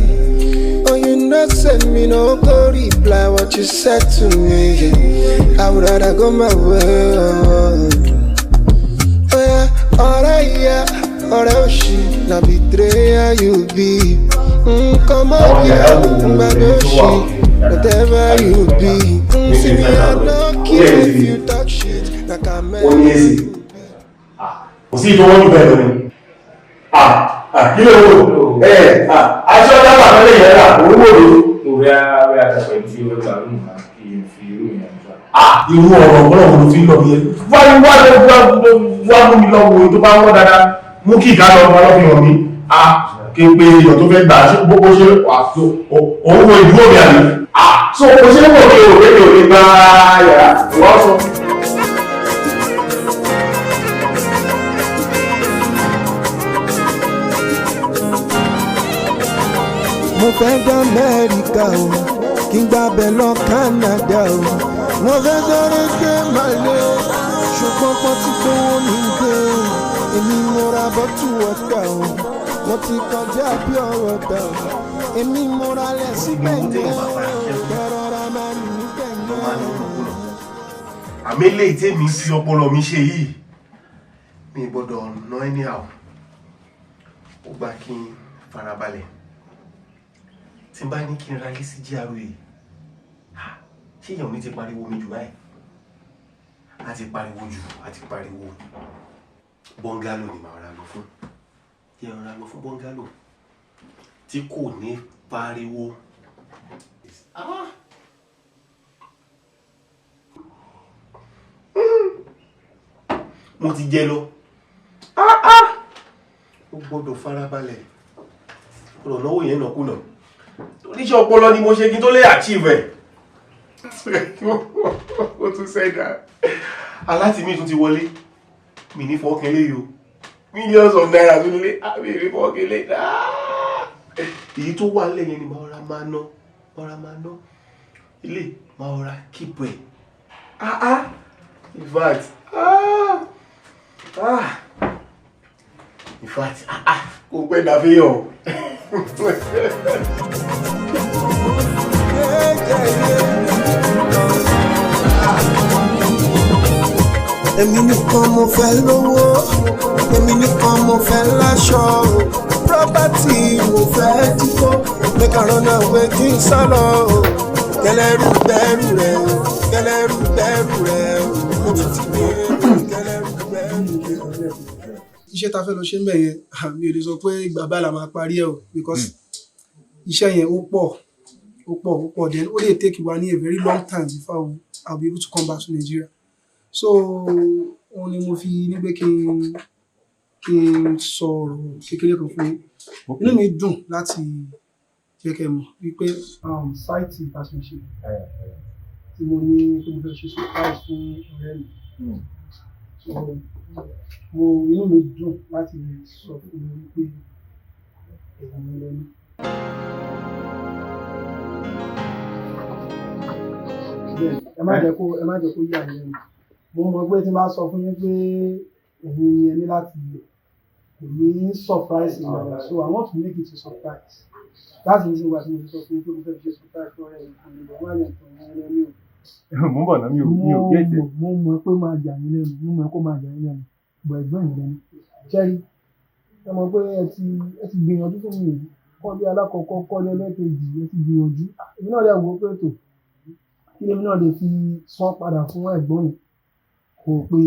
Oh, you not send me no go reply what you said to me, yeah. I would rather go my way. Oh yeah, alright, oh shit, now betrayer you be. Come on, yeah, but oh shit, whatever you be. See me, I don't care if you talk shit, like I'm a
kò sí ìfowó ní bẹ́ẹ̀ lónìí. Kí ló wò? Aṣọ dábà fẹ́lẹ̀ yẹn rà owó wò ló.
Òwe àtàpẹ̀ tí ó gbà lóhùn máa kí n fi irú ìyẹn gbà.
Irú ọ̀rọ̀ ọ̀pọ̀lọpọ̀ wo ló fi ń lọ bí yẹn? Wá mú mi lọ wo tó bá wọ́n dáadáa. Mú kí ìdá lọ ọmọ lọ́fi hàn mí. Kí n pe èèyàn tó fẹ́ gbà ṣé gbogbo ṣe òun wo ìdúró mi àná. So o ṣe ń wọ̀ pé òwe mi ò lè gba yàrá. Wọ́n sọ.
Mo fẹ́ gbọ́ Amẹ́ríkà o, kí n gbàbẹ̀ lọ Canada o. Mo fẹ́ sáré gbé màlẹ́ o, ṣùgbọ́n pọ́n ti gbówó mi gbé o. Èmi mo ra bọ́tù ọ̀tà o, mo ti kọjá bí ọ̀rọ̀ ọ̀tà o. Èmi mo ra lẹ̀ síbẹ̀ yẹn o, kẹrọra máa nì ní kẹ̀yìn.
Àmì eléyìí tèmi fi ọpọlọ mi ṣe yìí, mi gbọ́dọ̀ ná anyhow. Ó gbà kí n farabalẹ̀. Tí n bá ní kí n ra ilé sí GRA ṣé èèyàn ní ti pariwo mi jù báyìí? A ti pariwo jù, a ti pariwo. Bọ́ngálò ni màá ra lọ fún. Kí n ra lọ fún bọ́ngálò tí kò ní pariwo. Mo ti jẹ lọ. Ó gbọ́dọ̀ farabalẹ̀. Ọ̀rọ̀ náwó yẹn nàkúnà. Oníṣẹ́ ọpọlọ ni mo ṣe kí n tó lè achieve ẹ̀. Ó tún sẹ́dá. Aláti mi tún ti wọlé. Mi ní fọ́ọ̀kẹ́lé yìí o. Millions of naira tún nílé. Mi ní fọ́ọ̀kẹ́lé. Èyí tó wà lẹ́yìn ni màá ra máa ná. Ilé màá ra keep ẹ̀. In fact. In fact. Kò pẹ́ dàfẹ́yàn.
Èmi nìkan mo fẹ́ lówó, èmi nìkan mo fẹ́ láṣọ, property mo fẹ́ dípò, make I run away kí n sálọ, kẹlẹ́rù bẹ́rù rẹ̀, kẹlẹ́rù bẹ́rù rẹ̀, mo ti ti gbé kẹlẹ́rù bẹ́rù rẹ̀.
Iṣẹ́ ta fẹ́ lọ ṣe ń bẹ̀ yẹn mi ò lè sọ pé ìgbà báyìí la máa parí ẹ̀ o because iṣẹ́ yẹn ó pọ̀ then ó lè take wa ní a very long time before I'll be able to come back to Nigeria. So òun ni mo fi ní pé kí n sọ̀rọ̀ kékeré kan fún yín. Inú mi dùn láti jẹ́ kẹ́ mọ̀ wípé sáìtì ìbáṣepọ̀ tí mo ní pé mo fẹ́ ṣe surprise fún ọ̀rẹ́ mi. So inú mi dùn láti sọ fún mi wípé ẹ̀wọ̀n mi lẹ́nu. Ẹ má jẹ́ kó yà yín lẹ́nu. Mo mọ̀ pé tí n bá sọ fún yín pé ẹ̀yin ni ẹ ní láti lò kò ní surprise ìgbà so I want to make it a surprise. That's the reason why mo fi sọ fún yín pé mo fẹ́ fi ṣe surprise fún ọ̀rẹ́ mi kò ní lọ wá yàn fún ọ̀rẹ́ mi o.
Mo ń bọ̀ náà mi ò gé ètè.
Mo mọ̀ pé máa yà yín lẹ́nu mo mọ̀ pé máa yà yín lẹ́nu bọ̀ ẹ̀gbọ́n yín lẹ́nu. Ṣẹ́rí ẹ mọ̀ pé ẹ ti gbìyànjú fún mi kọ́lé alákọ̀ọ́kọ́ kọ́lé ẹlẹ́kejì ẹ ti gbìyànjú èmi náà lè wò ó pé tò kí èmi náà lè fi san padà fún ẹ̀gbọ́n mi kò pé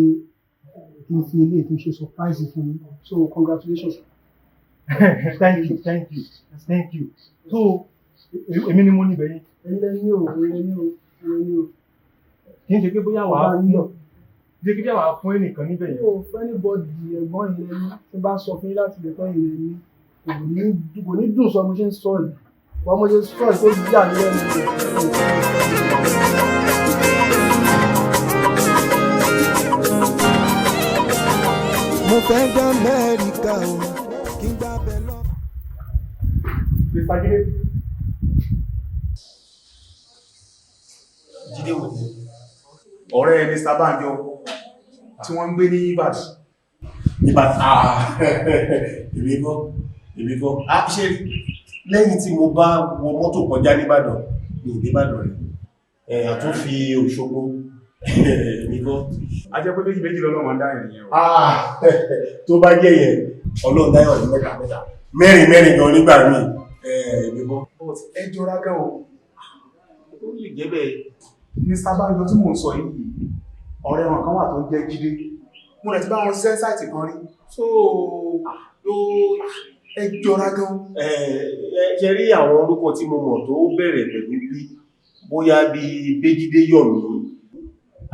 kí n fi eléyìí tó ṣe surprise fún mi so congratulations.
Thank you. So èmi ni mo níbẹ̀ yín.
ẹni lẹ́ni o
kì í ṣe pé bóyá wàá
jẹ́ kí jáwàá fún ẹnìkan níbẹ̀ yẹn.
yóò fẹ́ ní bọ́ọ̀dì ẹ̀gbọ́n ìlẹ̀ ní tí bá sọ fún yín láti lè fẹ́ ìlẹ̀ ní kò ní dùn sọ mo ṣe ń sọ yìí wọ́n mo ṣe sọ yìí tó bí ànílẹ̀ ní ìlẹ̀.
mo fẹ́ dá Amẹ́ríkà o kí n gbá bẹ́ẹ̀ lọ.
Mr. Jídé wò ní ọ̀rẹ́ Mr. Banjo tí wọ́n ń gbé ní Ìbàdàn. èmi kọ́ ṣe lẹ́yìn tí mo bá wọ mọ́tò kọjá nìbàdàn ní ìdíbàdàn rẹ̀ àtúnfi Òṣogbo èmi kọ́.
a jẹ́ pé méjì lọ́nà wọn dá ènìyàn o.
tó bá jẹ́ yẹn ọlọ́run dáyọ̀ ní mẹ́ta mẹ́rin gan nígbà míì èmi kọ́.
ẹ jọra gan o.
ó lè jẹ́ bẹ́ẹ̀.
Mr. Banjo tí mò ń sọ yìí ọ̀rẹ́ wọn kan wà tó ń jẹ́ Jídé mo rẹ̀ ti bá wọn ṣiṣẹ́ sáìtì kan rí so ẹ jọra gan.
ṣe rí àwọn orúkọ tí mo mọ̀ tó bẹ̀rẹ̀ pẹ̀lú bí bóyá bí Béjídé Yọ̀mí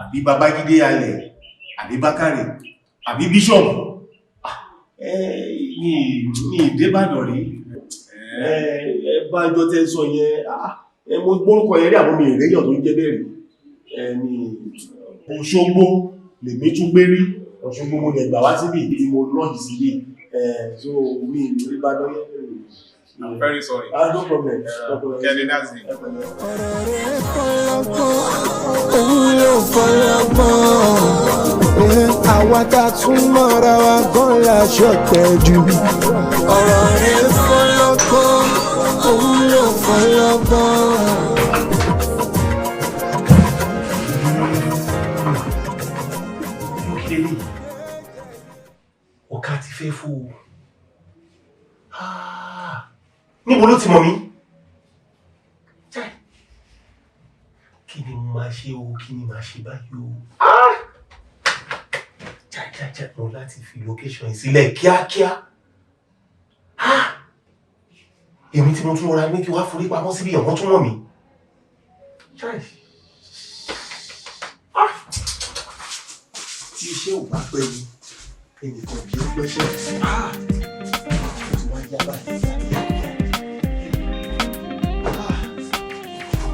àbí Babájídé Alẹ̀ àbí Bákàrè àbí Bíṣọ̀pù ní ìdébàdàn rí Banjo tẹ́ sọ yẹn mo gbórúkọ yẹn rí àwọn ọmọ ìrẹ́yàn tó ń jẹ́ bẹ̀rẹ̀ ní Òṣogbo lèmi tún gbé rí Òṣogbo mo lè gbà wá síbí tí mo lọ́ọ̀dì síbí so mi rí bá dọ́yẹ́.
I'm very sorry.
No problem.
Kenny, that's it.
ọ̀rọ̀ rẹ̀ fọlọ́gbọ́n òun yóò fọlọ́gbọ́n àwa tá a tún mọ́ra wa gan la ṣọ̀tẹ̀ jù. ọ̀rọ̀ rẹ̀ fọlọ́gbọ́n òun yóò fọlọ́gbọ́n.
Ọ̀ká ti fẹ́ fò. Níbo ló ti mọ̀ mí? Kí ni mo máa ṣe o? Kí ni màá ṣe báyìí o? Jájájá mo láti fi location sílẹ̀ kíákíá. Èmi tí mo tún rọra ní kí wá forí pamọ́ síbi ẹ̀wọ̀n tún mọ̀ mí. Tí iṣẹ́ ò bá pẹ́ ni, ẹnìkan kì í pẹ́ṣẹ́. Tí wọ́n yá báyìí.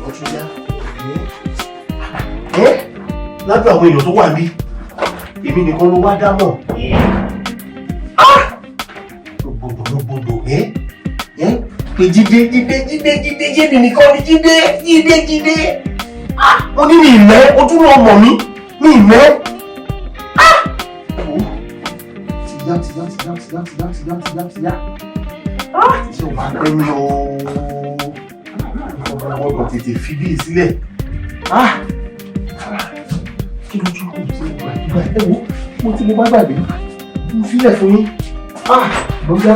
Ọ̀tún yá. Lábẹ́ àwọn èèyàn tó wà ní, èmi nìkan ló wá dámọ̀. Gbogbo pé Jídé Jídé nìkan ni Jídé. Mo ní mi ìmẹ́, ojú lọ mọ̀ mí, mi ìmẹ́. Tìyá. Ṣé o máa pẹ́ mi o? Ọgbọ̀n tètè fi bí sílẹ̀. Kí ló tún kù sí ìgbà ẹ̀wọ̀? Mo tí mo bá gbàgbé, mo fílẹ̀ fún yín. Bọ́gá.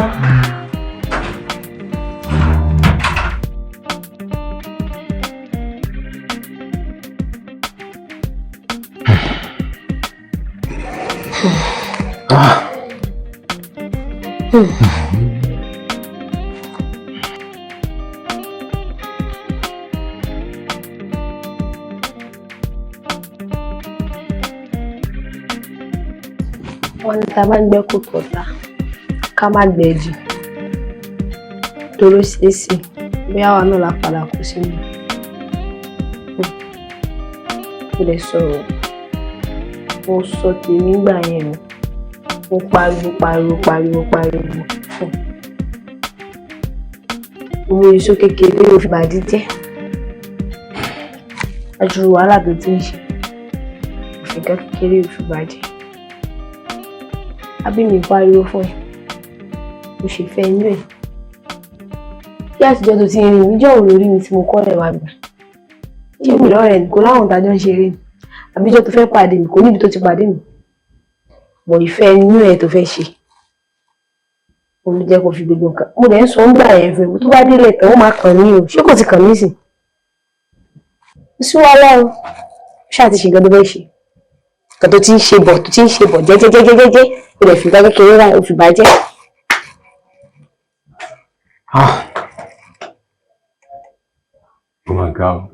Wọ́n ní tá a bá gbẹ́ kòtò ọ̀tá ká má gbẹ́ jù torí ṣeéṣe bóyá wa náà la padà kú sínú. Mo lè sọ̀rọ̀ mo sọ tèmi gbà yẹn mo pariwo. Owó iṣó kékeré ò fi bàdí jẹ́ àjùrò wàhálà tó ti ń ṣe òfìkà kékeré ò fi bàjẹ́. Àbí mi pariwo fún ẹ mo ṣe fẹ́ inú ẹ̀ bí àtijọ́ tó ti rìn níjọ́ òun lórí mi tí mo kọ́ lẹ̀ wá gbà ṣé mi lọ́rẹ̀ ní kò láwọn tájọ́ ń ṣeré ni àbíjọ́ tó fẹ́ pàdé mi kò níbi tó ti pàdé mi bọ̀ ìfẹ́ inú ẹ̀ tó fẹ́ ṣe òun ló jẹ́ kó fi gbogbo nǹkan mo dẹ̀ ń sọ ń gbà yẹn fún mi tó bá délé tán ó máa kàn mí o ṣé kò ti kàn mí sí sí wàhálà o ṣáà ti ṣe nǹkan tó fẹ́ ṣe nǹkan tó ti ń ṣe bọ̀ jẹ́jẹ́jẹ́jẹ́jẹ́ ó lè fi nǹkan kékeré rà ó fi bàjẹ́.
Oh my God.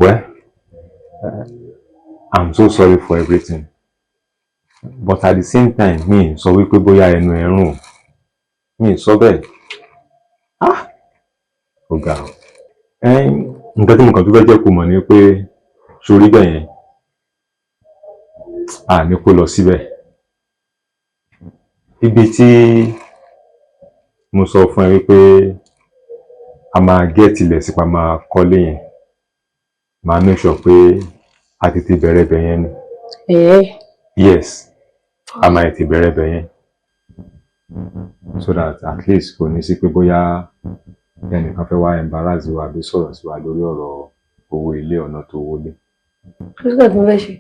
Well, I'm so sorry for everything. But at the same time, me sọ wípé bóyá ẹnu ẹ rùn. Mi sọ bẹ́ẹ̀. Ó ga o. Nǹkan tí mo kàn tó fẹ́ jẹ́ kó mọ̀ ni pé sórí bẹ́ẹ̀ yẹn, a ní kó lọ síbẹ̀. Ibi tí mo sọ fún ẹ wípé a máa gẹ́ẹ̀tì ilẹ̀ sípa máa kọ́lé yẹn, máa make sure pé a tètè bẹ̀rẹ̀ bẹ̀ yẹn ni. Yes, a máa tètè bẹ̀rẹ̀ bẹ̀ yẹn. So that at least kò ní sí pé bóyá ẹnìkan fẹ́ wá embarrass wa àbí sọ̀rọ̀ sí wa lórí ọ̀rọ̀ owó ilé ọ̀nà tó wọlé.
Kí ló tó fẹ́ ṣe?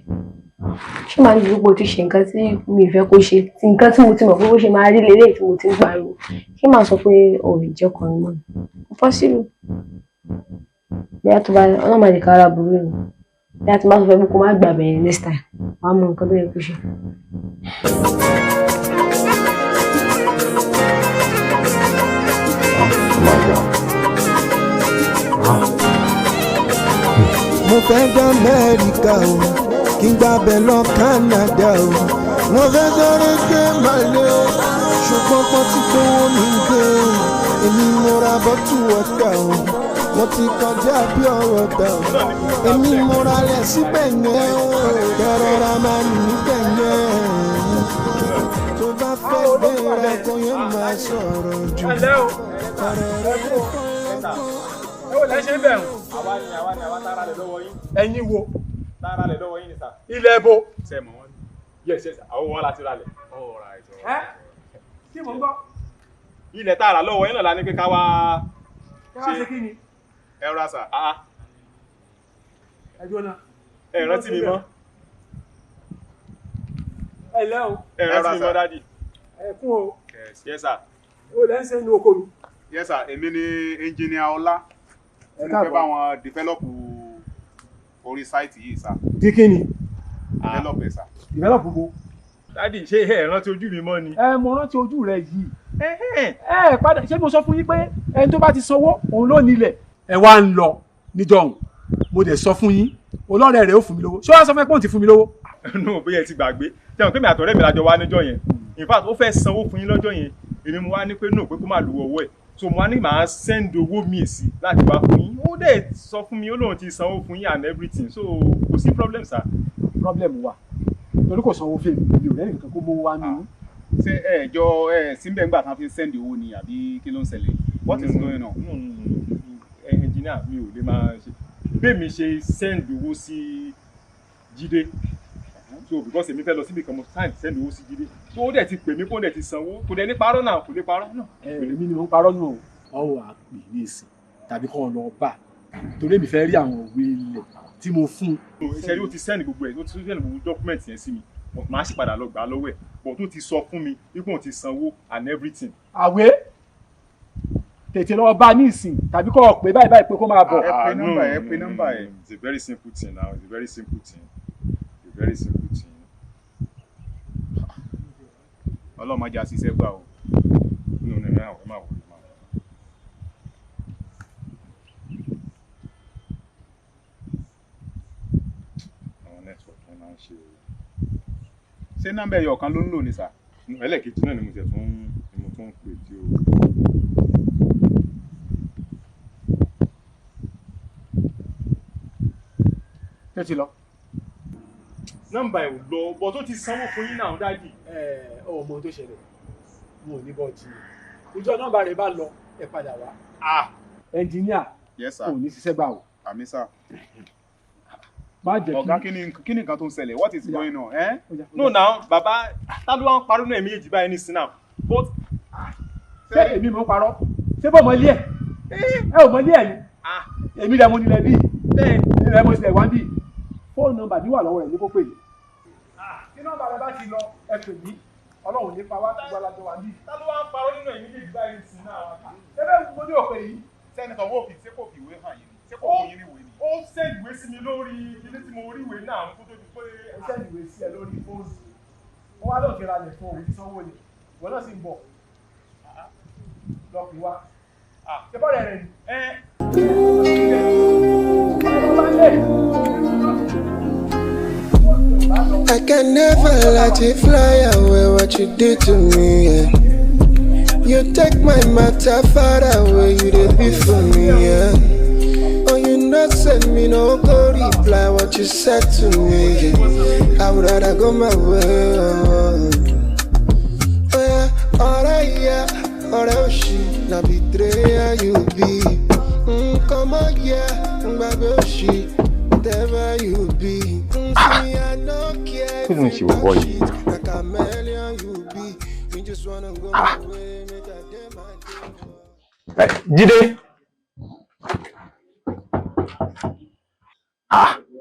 Ṣé màá ní gbogbo ti ṣe nǹkan tí mi fẹ́ kó ṣe? Tí nǹkan tí mo ti mọ̀ pé ó ṣe máa rí lélẹ̀ tí mo ti ń pariwo. Kí màá sọ pé òun ìjọkùnrin mọ́ ni? Kò possible. Bí a tó bá ọlọ́mọdé kára burú ni. Bí a ti máa sọ fẹ́ kó má gbà bẹ̀yẹn next time. Wàá mọ nǹkan tó yẹ kó ṣe.
Mo fẹ́ dé Amẹ́ríkà o, kí n gbàbẹ̀ lọ Canada o. Mo fẹ́ sọ̀rọ̀ pé màlẹ́ o, ṣùgbọ́n pọ́n ti gbówó mi gbé o. Èmi mo ra bọ́tù ọ̀tà o, mo ti kọjá bí ọ̀rọ̀ dà o. Èmi mo ra rẹ̀ síbẹ̀ yẹn o, kẹrọra máa níbẹ̀ yẹn. Tó bá fẹ́ gbéra kó yẹn máa sọ̀rọ̀ jù.
Ó lẹ́sẹ̀ bẹ̀rù. Àwa tààrà lẹ̀ lọ́wọ́ yín. Ẹ̀yin wo? Tààrà lẹ̀ lọ́wọ́ yín ni sà. Ilẹ̀ bo. Ṣé mọ̀ wọ́n? Yes, àwọn wọn láti ra lẹ̀. Kí mo ń gbọ́? Ilẹ̀ tààrà lọ́wọ́ yín náà la ní pé ká wá. Ṣé kí ni? Ẹ rà sà. Ẹ jóná. Ẹ rántí mi mọ́. Ẹ lẹ́ o. Ẹ rántí mi mọ́ dádì. Ẹ kún o. Yes sir. Ó lẹ́sẹ̀ inú oko mi. Yes sir, èmi ni engineer Ọlá. Mo fẹ́ bá wọn develop orí site yìí sá. Díkíni? Develop ẹ̀ sá. Develop bo? Dádì, ṣé ẹ rántí ojú mi mọ́ ni? Mo rántí ojú rẹ yìí. Padà ṣé mo sọ fún yín pé ẹni tó bá ti sanwó òun ló nílẹ̀. Ẹ wá ń lọ níjọ́hun. Mo dẹ̀ sọ fún yín, olóòrẹ́ rẹ̀ ó fún mi lówó. Ṣé wàá sọ fún ẹ pé òun ti fún mi lówó? No, bóyá ẹ ti gbàgbé. Tẹ̀wọ̀n pé mi àtọ̀rẹ́ mi lájọ wá níjọ́ yẹn. In fact, ó fẹ́ sanwó fún yín lọ́jọ́ yẹn. Èmi mo wá ní pé no, pé kó má lu ọwọ́ ẹ̀. So mo ní màá send owó mi sí láti wá fún yín. Ó dẹ̀ sọ fún mi ó lóun ti sanwó fún yín and everything. So kò sí problem sir. Problem wà. Torí kò sanwó fún mi ò lẹ́yìn kankan kó mówó wá ní. Ṣé ẹ̀jọ̀ síbẹ̀ ńgbà kan fi send owó ni àbí kí ló ń ṣẹlẹ̀? What is going on? Engineer mi ò lè máa ṣe. Bẹ́ẹ̀ mi ṣe send owó sí Jídé. So because èmi fẹ́ lọ síbi kan mo send owó sí Jídé. So ó dẹ̀ ti pè mí kó dẹ̀ ti sanwó. Kò dẹ̀ ní parọ́ náà, kò lè parọ́ náà. Èmi ni mo ń parọ́ nù. Ọwọ́ àpè ní ìsìn tàbí kọ́ lọ bá. Torí èmi fẹ́ rí àwọn òwe ilẹ̀ tí mo fún. Ìṣẹ́rí ó ti send gbogbo ẹ̀, ó ti send gbogbo document yẹn sí mi. Màá sì padà lọ gbà lọ́wọ́ ẹ̀. But ó ti sọ fún mi wípé òun ti sanwó and everything. Àwẹ̀ tètè lọ bá ní ìsìn tàbí kọ́ pé báyìí pé kó máa bọ̀. Ẹ pe nọ́mbà ẹ̀. It's a very simple thing now. It's a very simple thing. It's a very simple thing. Ọlọ́mọ ajá ṣiṣẹ́ gbà o. Nínú ní ẹ̀ máa wọ̀. Àwọn nẹ́tíwọ̀kì ẹ̀ máa ń ṣe. Ṣé nọ́mbà ẹ̀yọ̀ kan ló ń lò ní sà? Ẹlẹ́ẹ̀kejì náà ni mo tún ń pè tí o. Ṣé ti lọ? Nọ́mbà ẹ̀ ò lọ bọ́ tó ti sanwó fún yín náà dájì. Ọmọ tó ṣẹlẹ̀ mo ní bọ́ jí ìjọ nọ́mbà rẹ̀ bá lọ ẹ padà wá. Ẹnjìníà kò ní ṣiṣẹ́ gbà o. Àmì sà. Má jẹ́ kí ọ̀gá kí ni nǹkan tó ń ṣẹlẹ̀? What is going on? No now bàbá tá ló wá ń parọ́ náà èmi èjì báyìí ní sinam. But ṣé èmi mo parọ́? Ṣé bọ́ mọ ilé ẹ̀? Ẹ ò mọ ilé ẹ̀ ni? Èmi rẹ̀ mo nílẹ̀ bíi. Bẹ́ẹ̀ ni rẹ̀ mo ṣẹ̀ wá bíi. Fóònù nọ́mbà bí wà lọ́wọ́ rẹ̀ ní kó pè mí. Kí nọ́mbà rẹ̀ bá ti lọ ẹ pè mí. Ọlọ́run ní pa wá gbogbo alájọ wa bíi. Tá ló wá ń parọ́ nínú ẹ̀mí méjì báyìí ní sinam? Ṣé mo ní òpè yìí? Sẹ́nitọ̀ wọ́n fi ṣé kò fi ìwé hàn yìí? Ṣé kò fún yín ní ìwé ni? Ó send ìwé sí mi lórí ilé tí mo rí ìwé náà kó tó di pé ó send ìwé sí ẹ lórí fóònù. Ó wá lọ́ọ̀ kẹ́ra lẹ̀ fún òwe tí sanwó ni. Ìwọ náà sì ń bọ̀. Lọ́ọ̀kì wá. Ṣé bọ́ọ̀rẹ̀ rẹ̀ ni?
I can never let it fly away what you did to me, yeah. You take my matter far away, you did it for me, yeah. Oh, you not send me no go reply what you said to me, yeah. I would rather go my way, oh yeah, alright, yeah, alright, she, now betray you be. Come on, yeah, baby, she, whatever you be. See, I don't care if you touch it, like a million you be. We just wanna go away, make a day my day.
Jídé.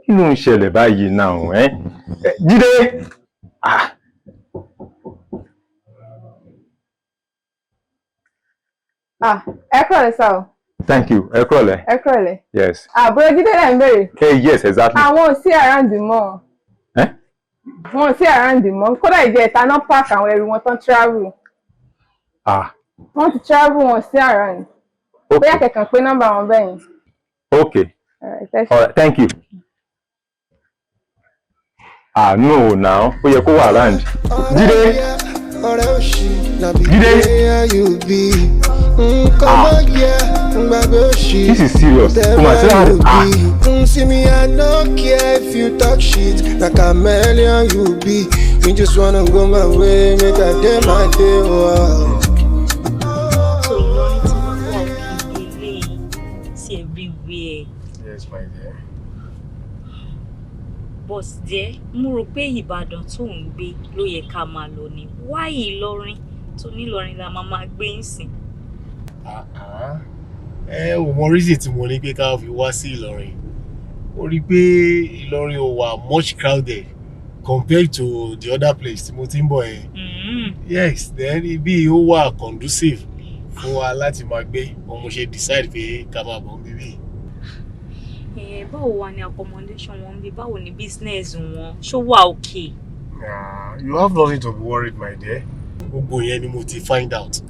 Kí ló ń ṣẹlẹ̀ báyìí náà, Jídé.
Ẹ kúrọ̀lẹ́ sá o.
Thank you. Ẹ kúrọ̀lẹ́.
Ẹ kúrọ̀lẹ́.
Yes.
Bro Jídé lẹ́ ń béèrè.
Yes, exactly.
Àwọn ò sí around mọ́. Wọ́n ò sí around mọ́. Kódà ìjẹ́ ìtaná park àwọn ẹrù wọn tán travel. Wọ́n ti travel, wọn sí around. Bóyá kẹ̀kàn pé nọ́mbà wọn bẹ́yìn.
Okay. All right, thank you. No, now. Ó yẹ kó wà around. Jídé. This is serious.
See me, I don't care if you talk shit. Like a million you be. We just wanna go my way, make a day my day. Wow.
So you know it's everywhere.
Yes, my dear.
Boss dear, mo rò pé Ìbàdàn tó ń gbé ló yẹ ká máa lọ ni. Why Ìlọrin? Tó ní Ìlọrin la máa gbé ńsìn.
O mọ reason tí mo ní pé ká fi wá sí Ìlọrin. Ó rí pé Ìlọrin ò wà much crowded compared to the other place tí mo ti ń bọ̀ yẹn. Yes, then ibi ó wà conducive fún wa láti máa gbé. Mo ṣe decide pé ká máa bọ̀ níbí.
Báwo wà ní accommodation wọn bí? Báwo ní business wọn? Ṣó wà okay?
You have nothing to be worried, my dear. Gbogbo yẹn ni mo ti find out.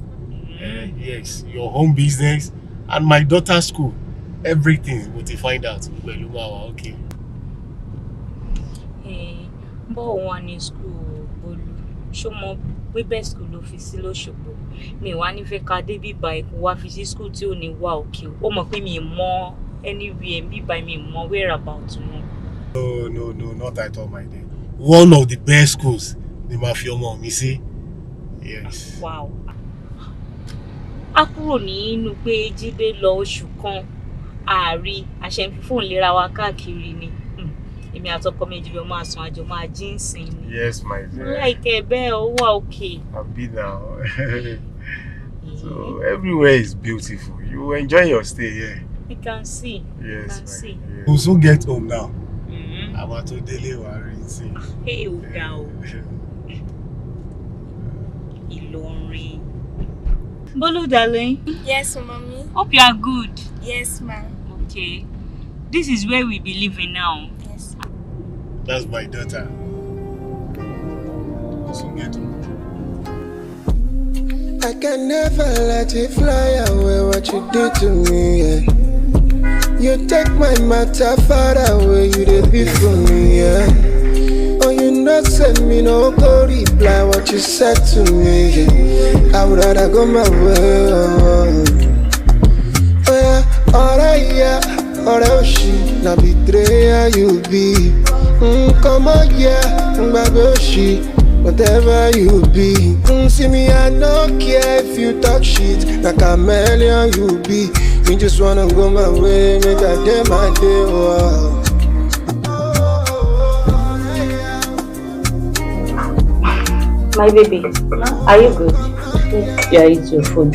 Yes, your home business and my daughter's school, everything mo ti find out. Pẹ̀lú ma wà okay.
Báwo wà ní school Bolu? Ṣó mọ pé best school ló fi sí l'Óṣogbo? Mi wá ní fẹ́ ká dé bí báyìí kó wá fi sí school tí ò ní wà okay. Ó mọ̀ pé mi mọ̀ anywhere bí báyìí mi mọ̀ whereabout wọn.
No, not at all, my dear. One of the best schools ni ma fi ọmọ mi sí. Yes.
Wow. A kúrò nínú pé Jídé lọ oṣù kan àárí àṣẹ ń fi fóònù lera wa káàkiri ni. Èmi àtọkọ méjì ló máa sùn àjọ máa jíǹsìn ni.
Yes, my dear.
Like bẹ́ẹ̀ ó wà okay.
I've been now. So everywhere is beautiful. You will enjoy your stay here.
You can see.
Yes,
can see.
Yes. We'll soon get home now. Àwa tó délé wa rí sí.
Hey, ó ga o. Ìlọrin. Bolu, darling.
Yes, mommy.
Hope you are good.
Yes, ma'am.
Okay. This is where we be living now.
Yes.
That's my daughter. So get home.
I can never let it fly away what you did to me, yeah. You take my matter far away, you did it for me, yeah. Oh, you not send me no go reply what you said to me, yeah. I would rather go my way, oh yeah, alright, yeah, alright, she, now betray you be. Come on, yeah, baby, she, whatever you be. See me, I don't care if you talk shit, like a million you be. We just wanna go my way, make a day my day, wow.
My baby, are you good? Yeah, eat your food.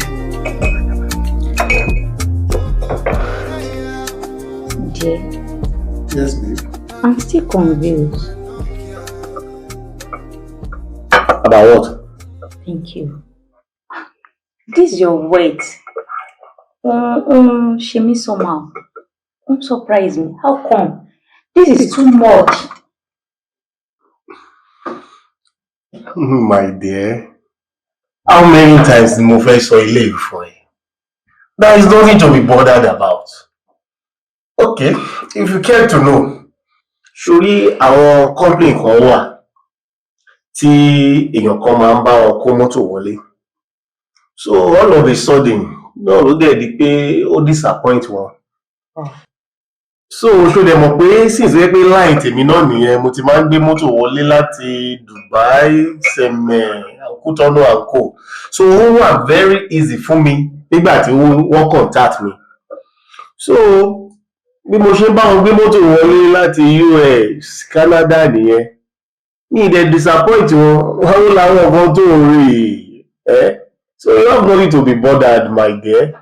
Dear.
Yes, babe.
I'm still confused.
About what?
Thank you. This is your weight. She me somehow. Don't surprise me. How come? This is too much.
My dear, how many times did mo fẹ́ sọ ilé before? There is nothing to be bothered about. Okay,
if you care to know, sórí àwọn company kan wà tí èèyàn kan máa ń bá wọn kó mọ́tò wọlé. So all of a sudden, náà ló dẹ̀ di pé ó disappoint wọn. So ṣó dẹ̀ mọ̀ pé since wẹ́ pé line tèmi náà nìyẹn, mo ti máa ń gbé mọ́tò wọlé láti Dubai, Sẹ̀mẹ̀, Kútọ́nù and co. So ó wà very easy fún mi nígbà tí wọ́n contact mi. So bí mo ṣe bá wọn gbé mọ́tò wọlé láti US, Canada nìyẹn, ní ìdẹ̀ disappoint wọn, wọ́n láwọn ọ̀gán tó rí ẹ́. So you have nothing to be bothered, my dear.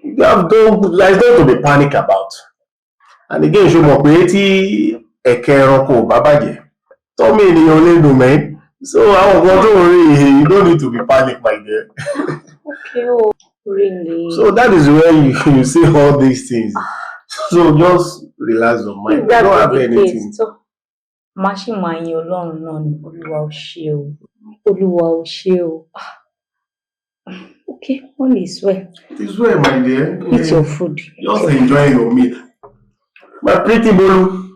You have there's nothing to be panic about. And again, ṣó mọ̀ pé tí ẹ̀kẹ́ ẹranko ò bá bàjẹ́, tọ́mọ ènìyàn lè dùn mẹ́. So àwọn ọ̀gán tó rí, you don't need to be panic, my dear.
Okay, oh, really?
So that is where you see all these things. So just relax your mind. You don't have anything.
So, Mashi máa yin Ọlọ́run náà ni Olúwa ó ṣé o. Olúwa ó ṣé o. Okay, all is well.
It's well, my dear.
Eat your food.
Just enjoy your meal. My pretty Bolu.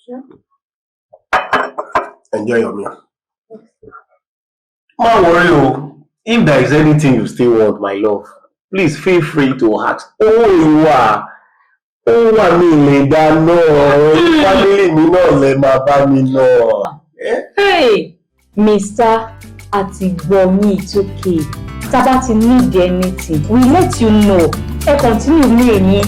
Sure.
Enjoy your meal. Don't worry, oh. If there is anything you still want, my love, please feel free to ask. ONIYA. ONIYA mi lè dáná. Family mi náà lè máa bá mi náà.
Hey, Mr. Atibomi, it's okay. Tabati need anything, we let you know. Continue me.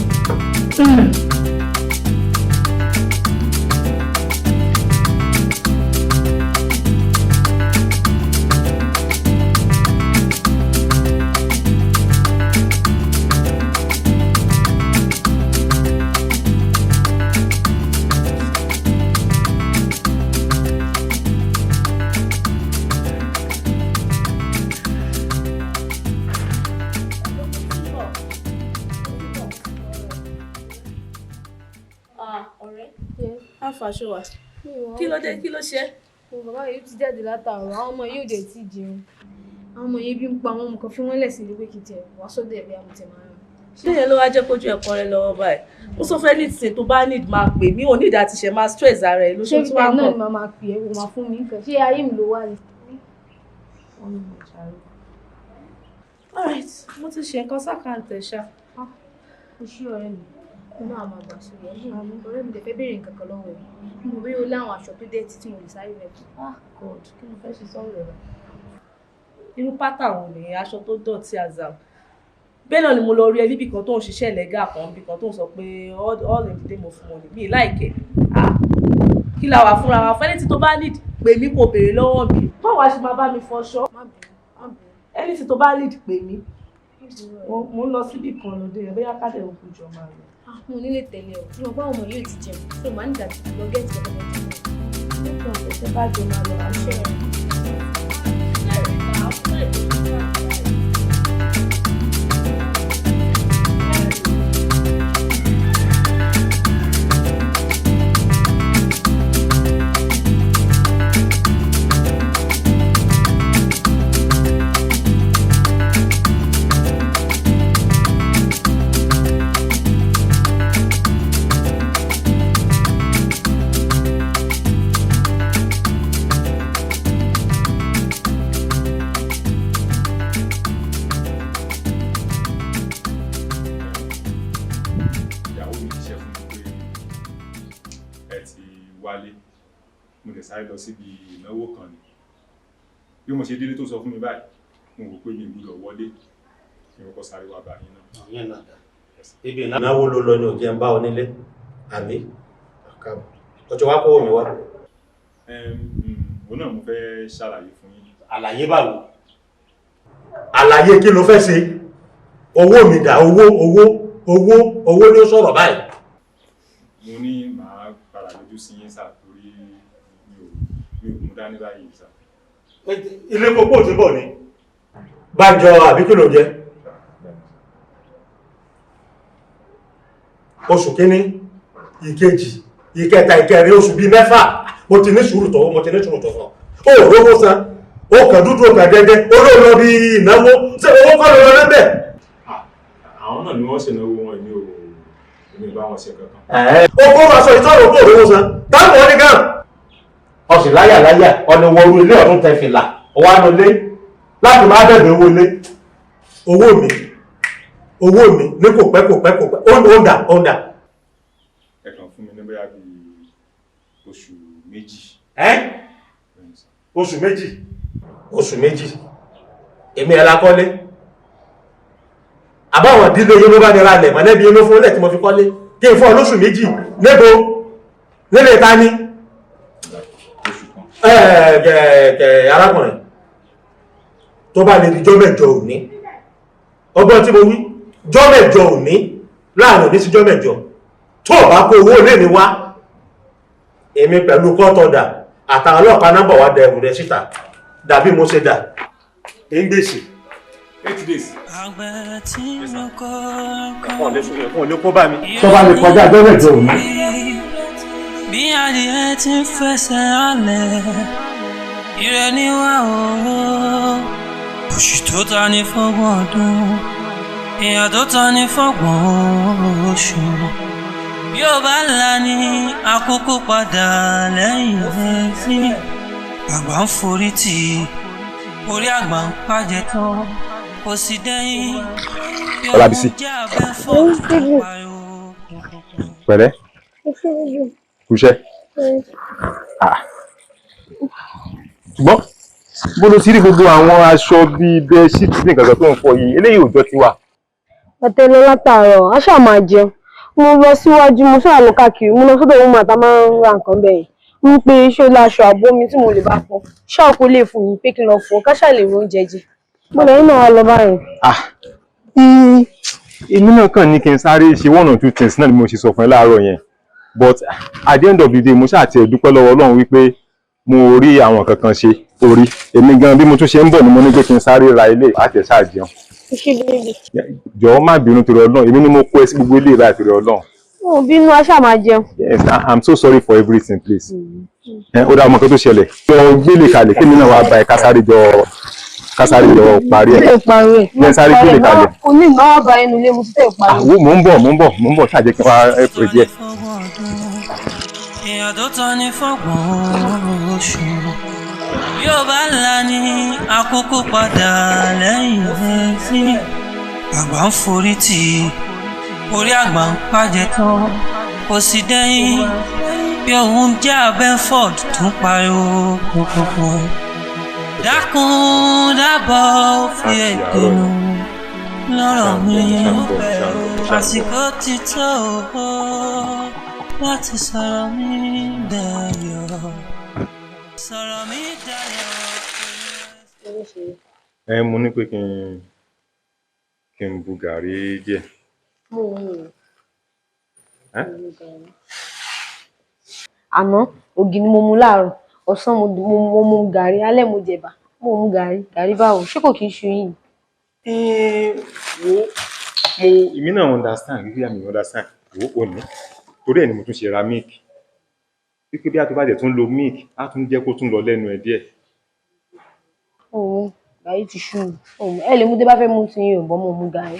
Fàṣọ wa kí ló dé kí ló ṣe.
Bàbá yìí ti jáde látàárọ̀, àwọn ọmọ yóò dé tí jẹun. Àwọn ọmọ yìí bí ń pa àwọn ọmọ kan fi wọ́n lẹ̀ sí ilé kìí tẹ̀ wá sódò ẹ̀bí àmọ̀tẹ̀ máa rán.
Ṣé yẹn ló wá jẹ́ kójú ẹ̀kọ́ rẹ lọ́wọ́ báyìí? Mo sọ fẹ́ nísìnyí tó bá need máa pè mí, ò ní ìdá ti ṣe máa stress ara ẹ̀ lóṣù tí wàá mọ̀.
Ṣé náà ni màá máa pè é, o máa fún mi nǹkan? Ṣé ayé mi ló wà ní?
Alright, mo ti ṣe nǹkan sákàǹtẹ̀ ṣá.
Ó ṣí ọ̀rẹ́ mi. Inú àwọn àgbà sórí ẹ̀ ọ̀rẹ́ mi lè fẹ́ béèrè nǹkan kan lọ́wọ́ ẹ̀. Mo bí o láwọn aṣọ tó dẹ́tí tí mo lè sáré rẹ̀ fún.
God, kí ló fẹ́ ṣe sọ́rọ̀ rẹ̀? Irú pátá wo ni aṣọ tó dọ̀tí azam? Bẹ́ẹ̀ náà ni mo lọ rí ẹ níbì kan tó ń ṣiṣẹ́ lẹ́gà kan níbì kan tó ń sọ pé all in the name of money mi láìkẹ́. Kí la wà fúnra wa fẹ́ni tí tó bá need pè mí kò béèrè lọ́wọ́ mi. Báwo a ṣe máa bá mi fọṣọ? Ẹni tí tó bá need pè mí. Mo ń lọ síbì kan lóde ẹ̀ bóyá káde òkú jọ máa lọ.
Mo nílé tẹ̀lé ọ̀ tí mo bá ọmọ yóò ti jẹun tó máa ń dàbí lọ gẹ́ẹ̀tì ọ̀dọ́ tó jẹun. Nígbà tó bá jọ máa lọ àṣẹ rẹ̀.
sáré lọ síbi ìnáwó kan ni bí mo ṣe délé tó sọ fún mi báyìí mo rò pé mi gbọ́dọ̀ wọlé kí n kọ́kọ́ sáré wá bá yín náà.
Ìyẹn náà dá ibi ìnáwó ló lọ ní òjì ẹ̀ ń bá ọ nílé àbí ọjọ́ wá kówó mi wá.
òun náà mo fẹ́ ṣàlàyé fún yín.
Àlàyé báwo? Àlàyé kí ló fẹ́ ṣe? Owó mi dà, owó ni ó sọ̀rọ̀ báyìí.
Mo ní màá padà lójú sí yín sáà torí mi ò mú dání báyìí sáà.
Ilé pópó ti bọ̀ ni Bánjọ àbí kí ló jẹ́? Oṣù kíní, ìkejì, ìkẹta, ìkẹrin, oṣù bíi 6 mo ti ní sùúrù tọ̀wọ́, mo ti ní sùúrù tọ̀wọ́. Ó rówó san, ó kàn dúdú ọkàn dẹ́dẹ́, ó ló lọ bí ìnáwó, ṣé owó kọ́ lọ lẹ́bẹ̀?
Àwọn náà ni wọ́n ṣe náwó wọn ní
mi bá wọn ṣe kankan.
Owó máa sọ ìtọ́rọ̀ kó òwe san. Táwọn wọn ní gan. Ọ̀sìn láyà ọ̀nà wọ̀ọ́rù ilé ọ̀tún tẹ fìlà. Ọwọ́ àná lé láti máa bẹ̀bẹ̀ owó lé. Owó mi ní kò pẹ́. Ó ń dà.
Ẹ kàn fún mi ní bóyá bíi oṣù méjì.
Oṣù méjì. Èmi ẹ̀ la kọ́lé. Àbáwọn ìdílé yóò bá nira lẹ̀ mọ̀lẹ́bí inú fún ilẹ̀ tí mo fi kọ́lé kí n fún ọ lóṣù méjì níbo nílé ta ní. Arákùnrin tó bá lè di jọ́mẹ̀jọ òní ọgbọ́n tí mo wí jọ́mẹ̀jọ òní láàrin òní sí jọ́mẹ̀jọ tó bá kó owó ilé mi wá èmi pẹ̀lú kọ́tọ̀dà àtàwọn ọlọ́pàá nọ́mbà wa dẹ̀rù rẹ̀ síta dàbí mo ṣe dà ń gbèsè
8 days.
Ẹ̀kọ́ lè kó bá mi. Tó bá lè kọjá jọ́mẹ̀jọ òní.
Bí adìẹ ti ń fẹsẹ̀ alẹ̀, ire ni wá o. Oṣù tó ta ní fọ́gbọ̀n ọdún, ìyà tó ta ní fọ́gbọ̀n oṣù. Bí ó bá là ní àkókò padà lẹ́yìn ẹ̀sí, àgbà ń forí tì í, orí àgbà ń pàjẹ́ tán, kò sì dẹ́yìn.
Ọlábísí. Pẹ̀lẹ́. Kúṣẹ́. Ṣùgbọ́n bó ló ti rí gbogbo àwọn aṣọ bíi bẹ́ẹ̀ ṣíìtì ní nǹkan tó ń fọ yìí eléyìí ò jọ tiwa.
Ọ̀tẹ̀lẹ̀ látàárọ̀ a ṣáà máa jẹun mo lọ síwájú mo ṣáà lọ káàkiri mo lọ sọ́dọ̀ ohun màtá máa ń ra nǹkan bẹ́ẹ̀ ń pe ṣó láṣọ àbómi tí mo lè bá fọ ṣáàkó lè fún mi pé kí n lọ fọ ká ṣáà lè rí oúnjẹ jẹ mo lẹ́yìn náà wá lọ báyìí.
Èmi náà kàn ní kí n sáré ṣe one or two things náà ni mo ṣe sọ fún ẹ láàárọ̀ yẹn but at the end of the day mo ṣáà tiẹ̀ dúpẹ́ lọ́wọ́ Ọlọ́run wípé mo rí àwọn kankan ṣe orí èmi gan bí mo tún ṣe ń bọ̀ ni mo ní pé kí n sáré ra ilé àti ẹ̀ ṣáà jẹun. Jọ̀ọ́ má bínú torí Ọlọ́run èmi ni mo kó ẹ sí gbogbo ilé ìlà torí Ọlọ́run.
Mo bínú aṣáà máa jẹun.
Yes, I'm so sorry for everything please. Ó dá ọmọ kan tó ṣẹlẹ̀ lọ gbélé kalẹ̀ kémi náà wàá bá ẹ kásáré jọ parí ẹ̀. Ní sáré gbélé kalẹ̀.
O ní ìnáwó bá ẹnu ilé mo ti tẹ̀ parí.
Mò ń bọ̀ ṣáà jẹ́ kí n wá ẹ̀pọ̀ díẹ̀.
Ìyà tó tán ní fọ́gbọ̀n oṣù. Bí ó bá là ní àkókò padà lẹ́yìn ẹ̀sí, àgbà ń forí tì í, orí àgbà ń pàjẹ́ tán, kò sì dẹ́yìn. Bí òun jẹ́ Abẹ́ford tún pariwo kókókó. Dákun dábọ̀ fi èdè nù lọ́rọ̀ mi, àsìkò ti tó láti sọ̀rọ̀ mi dayọ̀. Sọ̀rọ̀ mi dayọ̀.
Mo ní pé kí n bu gàrí díẹ̀.
Àná ògì ni mo mu láàárọ̀ ọ̀sán mo mu gàrí alẹ́ mo jẹ̀bà mo mu gàrí báwo ṣé kò kí n ṣu yìí.
Èmi náà understand wípé àmì understand wo òní torí ẹ̀ ni mo tún ṣe ra milk wípé bí a tó bá jẹ́ tún lo milk á tún jẹ́ kó tún lọ lẹ́nu ẹ̀ díẹ̀.
Gàrí ti ṣú ẹ lè mú tẹ́ bá fẹ́ mú ti yín ò bọ́ mo mu gàrí.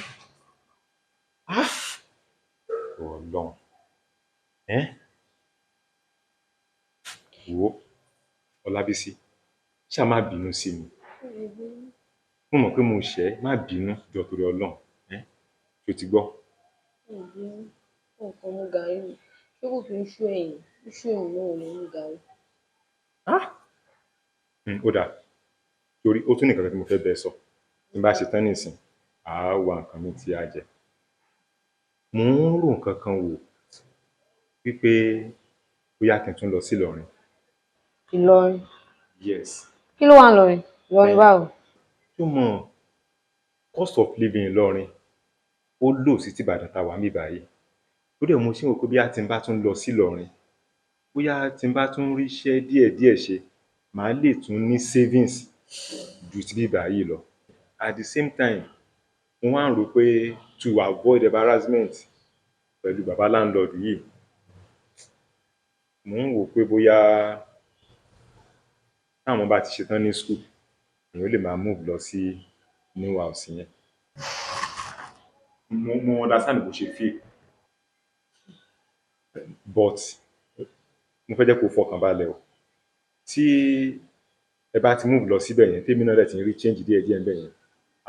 Ọlọ́run wo Ọlábísí ṣáà má bínú sí mi mo mọ̀ pé mo ṣẹ̀ má bínú jọ torí Ọlọ́run tó ti gbọ́.
Ọkàn mu gàrí ni ṣé kò fi ń ṣú ẹ̀yìn náà ò lè mú gàrí.
Ó dáa torí ó tún nìkan tí mo fẹ́ bẹ́ẹ̀ sọ tí n bá ṣe tán nísìn àá wá nǹkan mi tí a jẹ. Mo ń rò nǹkan kan wò wípé bóyá kí n tún lọ sí Ìlọrin.
Ìlọrin.
Yes.
Kí ló wà ń lọrin? Ìlọrin báwo?
Tó mọ̀ cost of living Ìlọrin ó lò sí ti Ìbàdàn tá wà ní báyìí. Ó dẹ̀ mo ṣe wò pé bóyá tí n bá tún lọ sí Ìlọrin bóyá tí n bá tún ríṣẹ́ díẹ̀díẹ̀ ṣe màá lè tún ní savings ju ti bí báyìí lọ. At the same time mo wá ń rò pé to avoid embarrassment pẹ̀lú bàbá landlord yìí mo ń wò pé bóyá táwọn bá ti ṣetán ní school èèyàn lè máa move lọ sí new house yẹn. Mo understand bó ṣe feel but mo fẹ́ jẹ́ kó fọkàn balẹ̀ o tí ẹ bá ti move lọ síbẹ̀ yẹn tèmi náà dẹ̀ ti ń rí change díẹ̀díẹ̀ ń bẹ̀ yẹn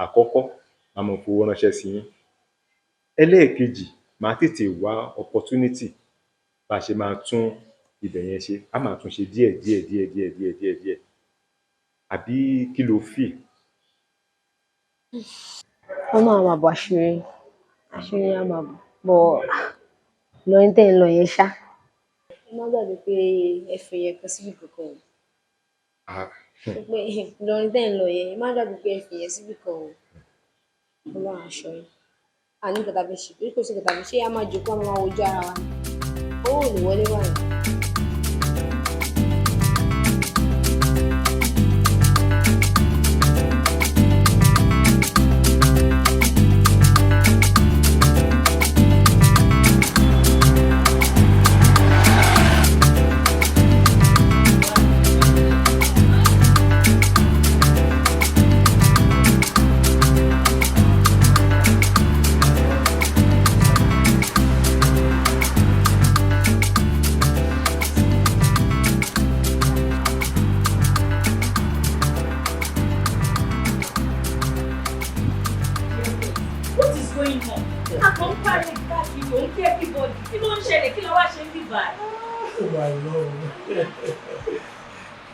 àkọ́kọ́ màá mọ̀ fowó ránṣẹ́ sí yín ẹlẹ́ẹ̀kejì màá tètè wá opportunity bá a ṣe máa tún ibẹ̀ yẹn ṣe a máa tún ṣe díẹ̀ àbí kí ló fì.
Wọ́n náà máa bọ̀ àṣírí á máa bọ̀ lọ́yìn tẹ̀ ń lọ yẹn ṣá. Ẹ má gbàgbé pé ẹ fi yẹn kan síbi kankan o. Pé lọ́yìn tẹ̀ ń lọ yẹn ẹ má gbàgbé pé ẹ fi yẹn síbi kan o. Ọlọ́run aṣọ yẹn. Àní nǹkan tàbí ṣe torí kò sí nǹkan tàbí ṣé a máa jókòó a máa wojú ara wa ni. Owó ò ní wọlé báyìí.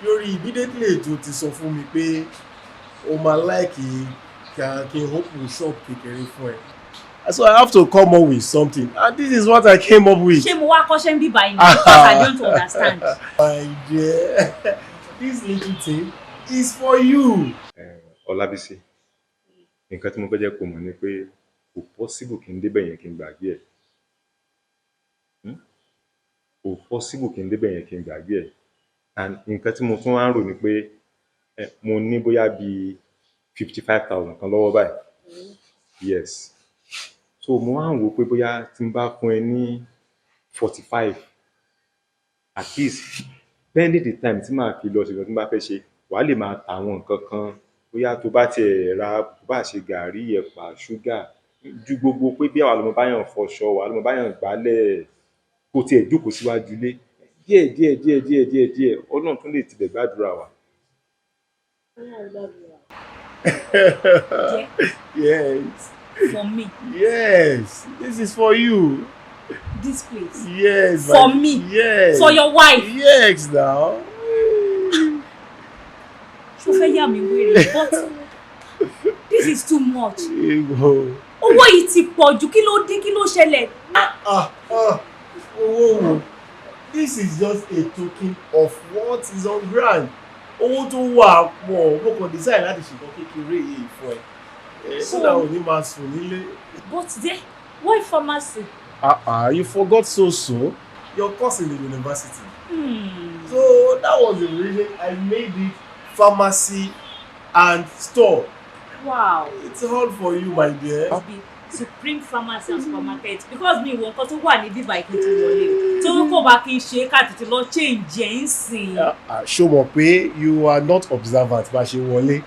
Lórí immediately tó ti sọ fún mi pé o máa like kí n open shop kékeré fún ẹ. So I have to come up with something and this is what I came up with.
Ṣé mo wá kọ́ṣẹ́ ń bí báyìí ni? Because I don't understand.
My dear, this little thing is for you.
Ọlábísí, nǹkan tí mo fẹ́ jẹ́ kó mọ̀ ni pé kò possible kí n débẹ̀ yẹn kí n gbàgbé ẹ̀. Kò possible kí n débẹ̀ yẹn kí n gbàgbé ẹ̀. And nǹkan tí mo tún wá ń rò ni pé mo ní bóyá bíi 55,000 kan lọ́wọ́ báyìí. Yes. So mo wá ń wò pé bóyá tí n bá fún ẹ ní 45 at least pending the time tí màá fi lọ ṣe nǹkan tí n bá fẹ́ ṣe wàá lè máa ta àwọn nǹkan kan bóyá tó bá tiẹ̀ ra bá ṣe gàrí ẹ̀pà ṣúgà ju gbogbo pé bí àwọn àlọ́mọ báyàn fọṣọ wà àlọ́mọ báyàn gbálẹ̀ kó tiẹ̀ jókòó síwájú ilé díẹ̀ Ọlọ́run tún lè tibẹ̀ gbàdúrà wa.
Yes.
For me.
Yes. This is for you.
This place.
Yes.
For me.
Yes.
For your wife.
Yes, now.
Ṣó fẹ́ yà mí wèrè, but this is too much.
Owó
yìí ti pọ̀ jù, kí ló dé, kí ló ṣẹlẹ̀?
Owó. This is just a token of what is on ground. Owó tó wà pọ̀, mo kàn decide láti ṣètò kékeré yìí fún ẹ. So that we need máa sùn nílé.
But there, why pharmacy?
You forgot so. Your course in the university. So that was the reason I made it pharmacy and store.
Wow.
It's all for you, my dear.
Supreme pharmacy and supermarket because mi wọ nǹkan tó wà ní bíbá ìpín tó wọlé tó kò bá kí n ṣe ká tètè lọ change ẹ̀ ń sìn.
Ṣó mọ̀ pé you are not observant bá ṣe wọlé.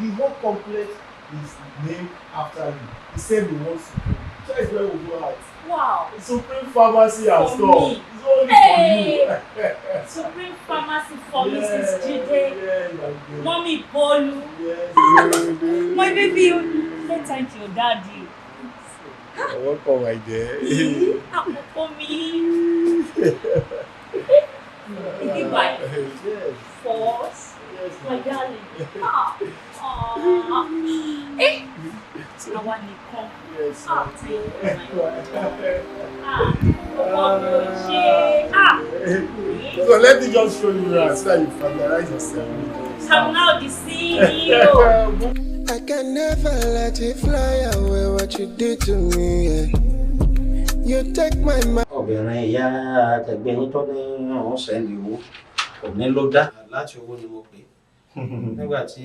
The whole complex is named after you. The same the one Supreme. Choice where we go out.
Wow.
Supreme pharmacy and
for
store.
Me.
It's only for you.
Supreme pharmacy for Mrs. Jide. Mommy Bolu. My baby, let's thank your daddy.
Welcome, my dear.
For me. Goodbye.
Yes.
For us.
Yes,
my darling. Àwa nìkan.
Yes. So let me just show you around so that you familiarize yourself.
I'm now the CEO.
I can never let it fly away what you did to me. Yeah. You take my mind.
Obìnrin ìyá àtẹ̀gbẹ́yìn tó ní àwọn sẹ́ndì owó kò ní ló dá láti owó ni mo pè nígbà tí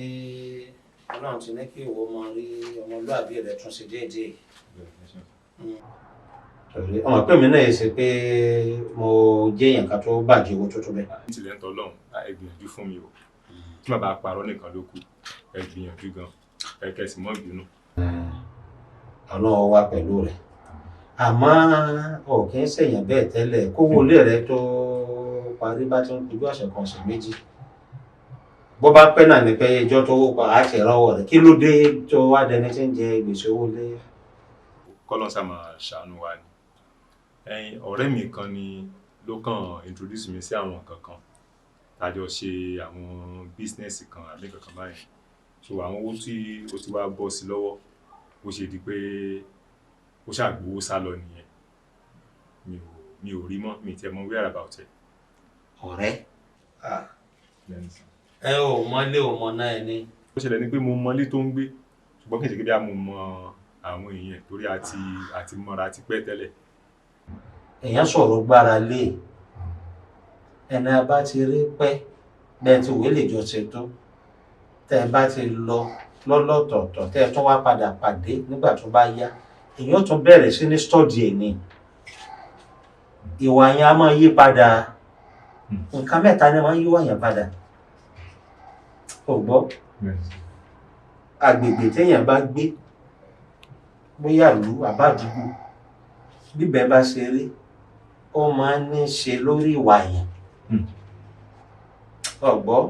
Ọlọ́run ti ní kí ìwọ mọ rí ọmọlúàbí rẹ̀ tún ṣe déédéé. Ọmọ pé mi náà ṣe pé mo jẹ́ èèyàn kan tó bàjẹ́ owó tó tó bẹ́ẹ̀.
Tilẹ̀ ń tọ́lọ́run ẹ gbìyànjú fún mi o tí màá bá parọ́ nìkan ló kù ẹ gbìyànjú gan ẹ kẹsì mọ́ ìbínú.
Ọlọ́run wà pẹ̀lú rẹ̀ àmọ́ ò kì í ṣèyàn bẹ́ẹ̀ tẹ́lẹ̀ kówó ilé rẹ tó parí bá ti ń kojú ọ̀sẹ̀ kan ọ̀sẹ̀ méjì bó bá pẹ́ náà ní pé ẹjọ́ tó wó pa àti ìrànwọ́ rẹ̀ kí ló dé tó wá dẹni tí ń jẹ gbèsè owó lé.
kọ́lọ́nsà máa ṣàánú wa ni ọ̀rẹ́ mi kan ni ló kàn introduce mi sí àwọn kankan tájọ ṣe àwọn bísínẹ́sì kan àbí kankan báyìí so àwọn owó tí ó ti wá bọ́ sí lọ́wọ́ bó ṣe di pé ó ṣàgbówó sá lọ nìyẹn mi ò rí mọ́ mi tiẹ̀ mọ̀ where about it.
ọ̀rẹ́ ẹ ò mọlé ò mọ náà ẹni.
ó ṣẹlẹ̀ ni pé mo mọlé tó ń gbé ṣùgbọ́n kì í ṣe pé bí a mo mọ àwọn èèyàn torí àti mọ́ra ti pẹ́ tẹ́lẹ̀.
èèyàn sọ̀rọ̀ gbára lé ẹni a bá ti rí pẹ́ bẹ́ẹ̀ tí òwe lè jọ ṣe tó tẹ́ ẹ bá ti lọ lọ́lọ́tọ̀ọ̀tọ̀ tẹ́ ẹ tún wá padà pàdé nígbà tó bá yá èèyàn tún bẹ̀rẹ̀ sí ní stọ́dì ẹ̀ ní ìwà yẹn a máa yí padà nǹkan mẹ́ta ni máa ń yíwà yẹn padà ò gbọ́ agbègbè téèyàn bá gbé bóyá ìlú àbádùgbò bíbẹ̀ bá ṣe rí ó máa ń ní ṣe lórí ìwà yẹn ò gbọ́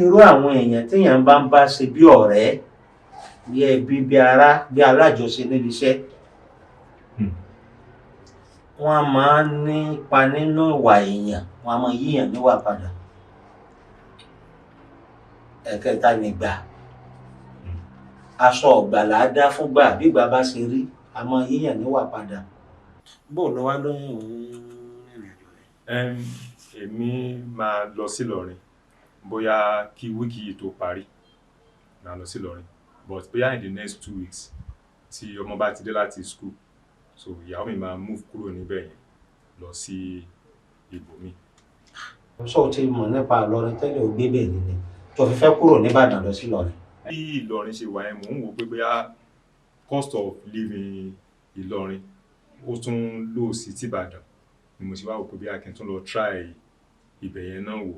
irú àwọn èèyàn téèyàn bá ń bá ṣe bí ọ̀rẹ́ bí ẹbí bí ará bí alájọṣe níbi iṣẹ́ wọ́n máa ń nípa nínú ìwà èèyàn wọ́n máa yíyàn níwà padà ẹ̀kẹta nígbà aṣọ ọ̀gbàlà dá fúngbà bígbà bá ṣe rí a máa yíyàn níwà padà bó lọ wá lóyún
èmi máa lọ sí Ìlọrin bóyá kí wíìkì yìí tó parí máa lọ sí Ìlọrin but bóyá in the next 2 weeks tí ọmọ bá ti dé láti school so ìyàwó mi máa move kúrò níbẹ̀ yẹn lọ sí ibòmí.
sọ ti mọ̀ nípa Ìlọrin tẹ́lẹ̀ ò gbé bẹ́ẹ̀ nílé tó fi fẹ́ kúrò níbàdàn lọ sí Ìlọrin.
bí Ìlọrin ṣe wà yẹn mò ń wò pé bóyá cost of living Ìlọrin ó tún lò sí tìbàdàn ni mo ṣe wá wò pé bóyá kí n tún lọ try ibẹ̀ yẹn náà wò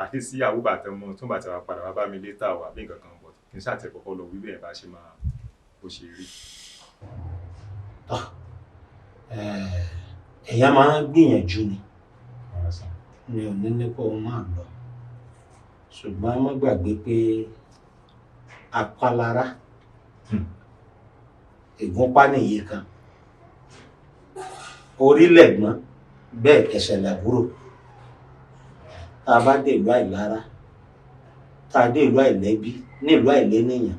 àti sí ìyàwó bàtà ọmọ tó bàtà wà padà wá bá mi létà wà bí nǹkan kan bọ̀ kí n ṣàtẹ̀ kọ́kọ́ lọ wíbẹ̀ yẹn bá ṣe máa bó ṣe rí.
èèyàn máa ń gbìyànjú ni mi ò ní ní kó o máa lọ ṣùgbọ́n má gbàgbé pé apálára ìgúnpá nìyí kan orílẹ̀-ègbọ́n bẹ́ẹ̀ kẹsẹ̀ làbúrò tá a bá dé ìlú àìlára tá a dé ìlú àìlẹ́bí ní ìlú àìlénìyàn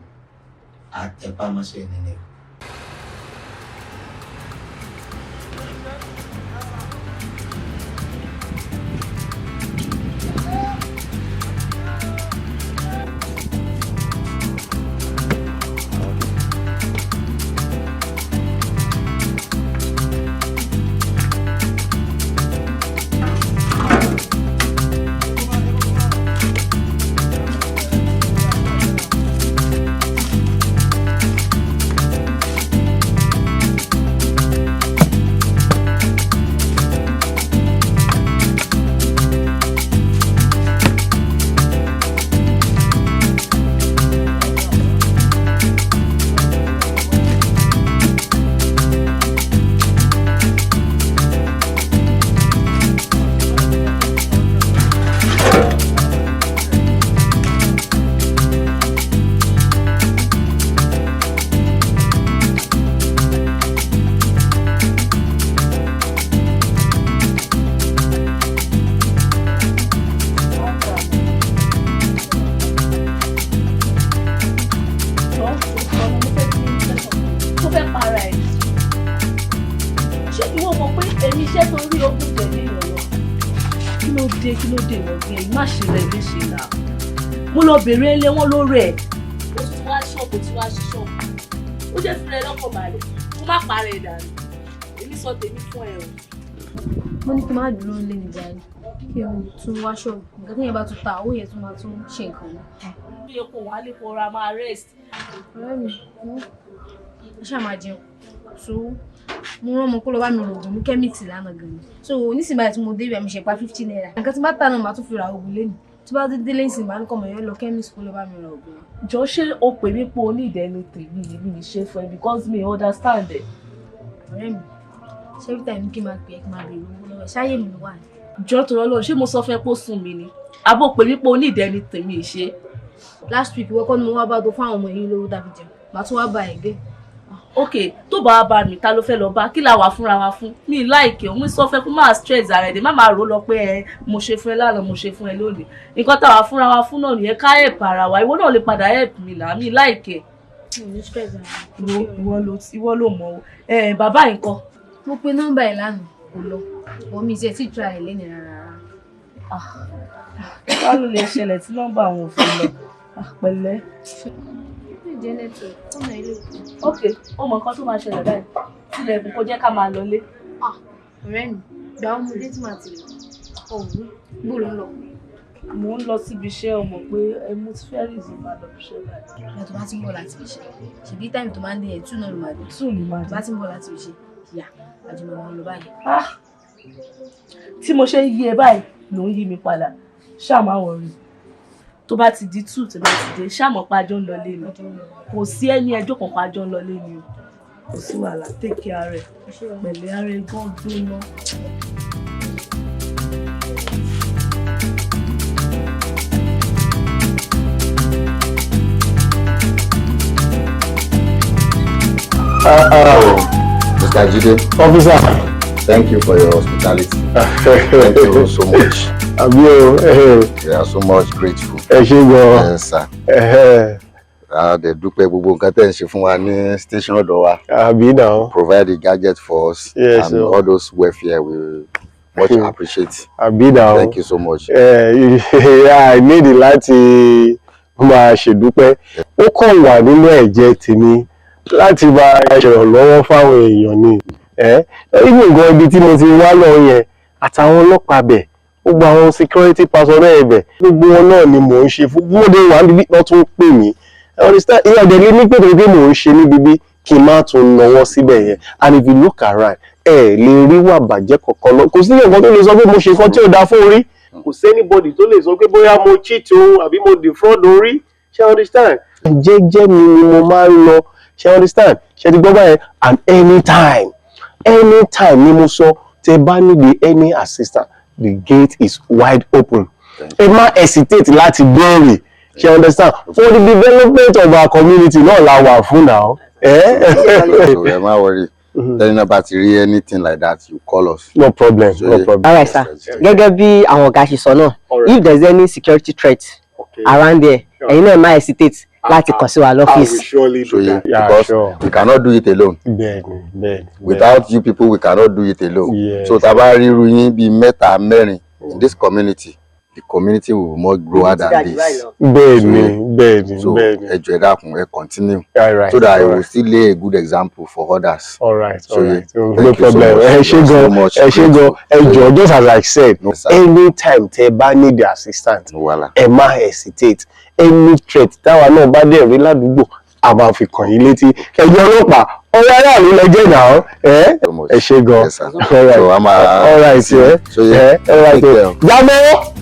àtẹ̀pámọ́sẹ̀ nìyẹn.
mo lọ bèrè ilé wọn lórí ẹ̀ ó ti wá ṣọ́ọ̀bù tí wá ṣí ṣọ́ọ̀bù ó jẹ́ fúnra ẹ lọ́kàn balẹ̀ kó má parẹ́ ẹ̀ dànù èmi sọ tèmi fún ẹ o.
mo ní kí n má dúró nílé nígbà yìí kí n tún wá ṣọ́ọ̀bù nǹkan tó yẹn bá tún ta owó yẹn tún máa tún ṣe nǹkan mi.
bí epo wà á lè kó ra máa rest.
ọ̀rẹ́ mi ó ṣáà máa jẹun tó mo rán ọmọ kó lọ bá mi rògùn ní kẹ́míìtì lánàá gan-an so nísìnyí báyìí tí mo dé ibẹ̀ mi ṣe pa 50 naira nǹkan tí bá tà náà màá tún fi ra oògùn lẹ́nu tí bá dé délé ìsìn máa ń kọ́ mọ̀ yẹn lọ chemist kó lọ bá mi ra oògùn.
Jọ ṣé o pè mí pé o ní ìdẹ́nìtì mi ṣe fún ẹ because me understand ẹ.
Ọ̀rẹ́ mi ṣé every time kí n máa pè é kí n máa bèrè owó lọ́wọ́ ṣáyé mi ló wà ní.
Jọ tó lọ́lọ́ ṣé mo sọ fẹ́ pé ó sùn mí ni àbò pè mí pé o ní ìdẹ́nìtì mi ṣe.
Last week wọ́n kọ́ ni mo wá bá tó fún àwọn ọmọ yín lówó dàbí jẹun màá tún wá bá ẹ̀ gé.
Ok tó bá wá bá mi ta ló fẹ́ lọ bá kí la wà fúnra wa fún mi láìkè òun sọ fẹ́ kó máa stress ara ẹ̀ dé má máa rò lọ pé ẹ mo ṣe fún ẹ lánàá mo ṣe fún ẹ lónìí nǹkan tá wà fúnra wa fún náà nìyẹn ká help ara wa ìwọ náà lè padà help mi là mí láìkè. ìwọ ló mọ̀ ọ́ bàbá yìí kọ́.
Mo pe nọ́mbà ẹ̀ lánàá kò lọ omi ìṣe tí ìtura ẹ̀ lẹ́yìn rárá.
Bá ló lè ṣẹlẹ̀ tí nọ́mbà àwọn ò fi lọ pẹ̀lẹ́. Ok ó mọ nǹkan tó máa ṣẹlẹ̀ báyìí tilẹ̀ kò jẹ́ ká máa lọlé.
Ọ̀rẹ́ mi gba ọmọdé tí màá ti lè ọ̀hún bó ló ń lọ.
Mò ń lọ síbi iṣẹ́ ọmọ pé mo ti fẹ́ rí ìsìn máa lọ bí iṣẹ́ báyìí.
Ìgbà tó bá ti ń bọ̀ láti fi ṣe ṣèbí táìmù tó máa ń dé ẹ̀ 2 náà ló máa dé.
2 ni máa dé.
Tó bá ti ń bọ̀ láti fi ṣe ìyá àjùmọ̀ wọn lọ báyìí.
Tí mo ṣe yí ẹ báyìí ló ń yí mi padà ṣáà máa wọ̀rì tó bá ti di 2 tó bá ti dé ṣáà mọ̀ pé àjọ ń lọ lé mi kò sí ẹni ẹjọ́ kankan àjọ ń lọ lé mi o kò sí wàhálà take care rẹ̀ pẹ̀lẹ́ ara ẹ̀ gan gbóná.
Mr. Jide.
Officer.
Thank you for your hospitality. Thank you so much. We are so much grateful.
Yes,
sir. The dúpẹ́ gbogbo nǹkan tẹ́ ń ṣe fún wa ní station ọ̀dọ̀ wa. Provide the gadget for us.
Yes,
and all those welfare we much appreciate.
Thank
you so much.
I need láti máa ṣèdúpẹ́. Ó kàn wà nínú ẹ̀jẹ̀ tèmi láti máa ṣèrànlọ́wọ́ fáwọn èèyàn ni. Even gan ibi tí mo ti wá lọ yẹn àtàwọn ọlọ́pàá bẹ̀ gbogbo àwọn security personnel ẹ̀bẹ̀ gbogbo wọn náà ni mò ń ṣe fún gbọ́dọ̀ wà níbi wọ́n tún pè mí. Ìyá ọ̀dẹ̀ ní pé pé mò ń ṣe ní bíbí kí n má tún náwó síbẹ̀ yẹn. And if you look around lè rí wà bàjẹ́ kankan lọ kò sí nǹkan tó lè sọ pé mo ṣe nǹkan tí ò dáa fún orí kò sí anybody tó lè sọ pé bóyá mo cheat o àbí mo defraud orí ṣé understand. Jẹ́jẹ́ mi ni mo máa ń lọ ṣé understand ṣé ti gbọ́ báyẹn and anytime ni mo sọ tẹ bá níbi any assistance the gate is wide open. Ẹ má hesitate láti béèrè ṣé understand for the development of our community náà la wà fún now.
Ẹ má worry. Then about anything like that, you call us.
No problem. No problem.
All right, sir. Gẹ́gẹ́ bí àwọn ọ̀gá ṣe sọ náà, if there's any security threat around there, ẹ̀yin náà má hesitate láti kàn sí wa lọ́fíìsì.
Because we cannot do it alone. Without you people, we cannot do it alone. So tá bá rí irú yín bí mẹ́ta mẹ́rin in this community, the community will more grow than this.
Bẹ́ẹ̀ni.
So ẹ jọ̀ọ́ ẹ dákun ẹ continue so that I will still lay a good example for others.
All right.
No
problem. Ẹ ṣé gan. Ẹ jọ̀ọ́ just as I said, anytime tẹ́ bá need the assistance, ẹ má hesitate. Any threat táwa náà bá dẹ̀ rí ládùúgbò a máa fi kàn yín létí. Ẹ̀yin ọlọ́pàá ọwọ́ aráàlú lẹ́jẹ̀ náà ẹ ṣé gan. All right. Jábọ́.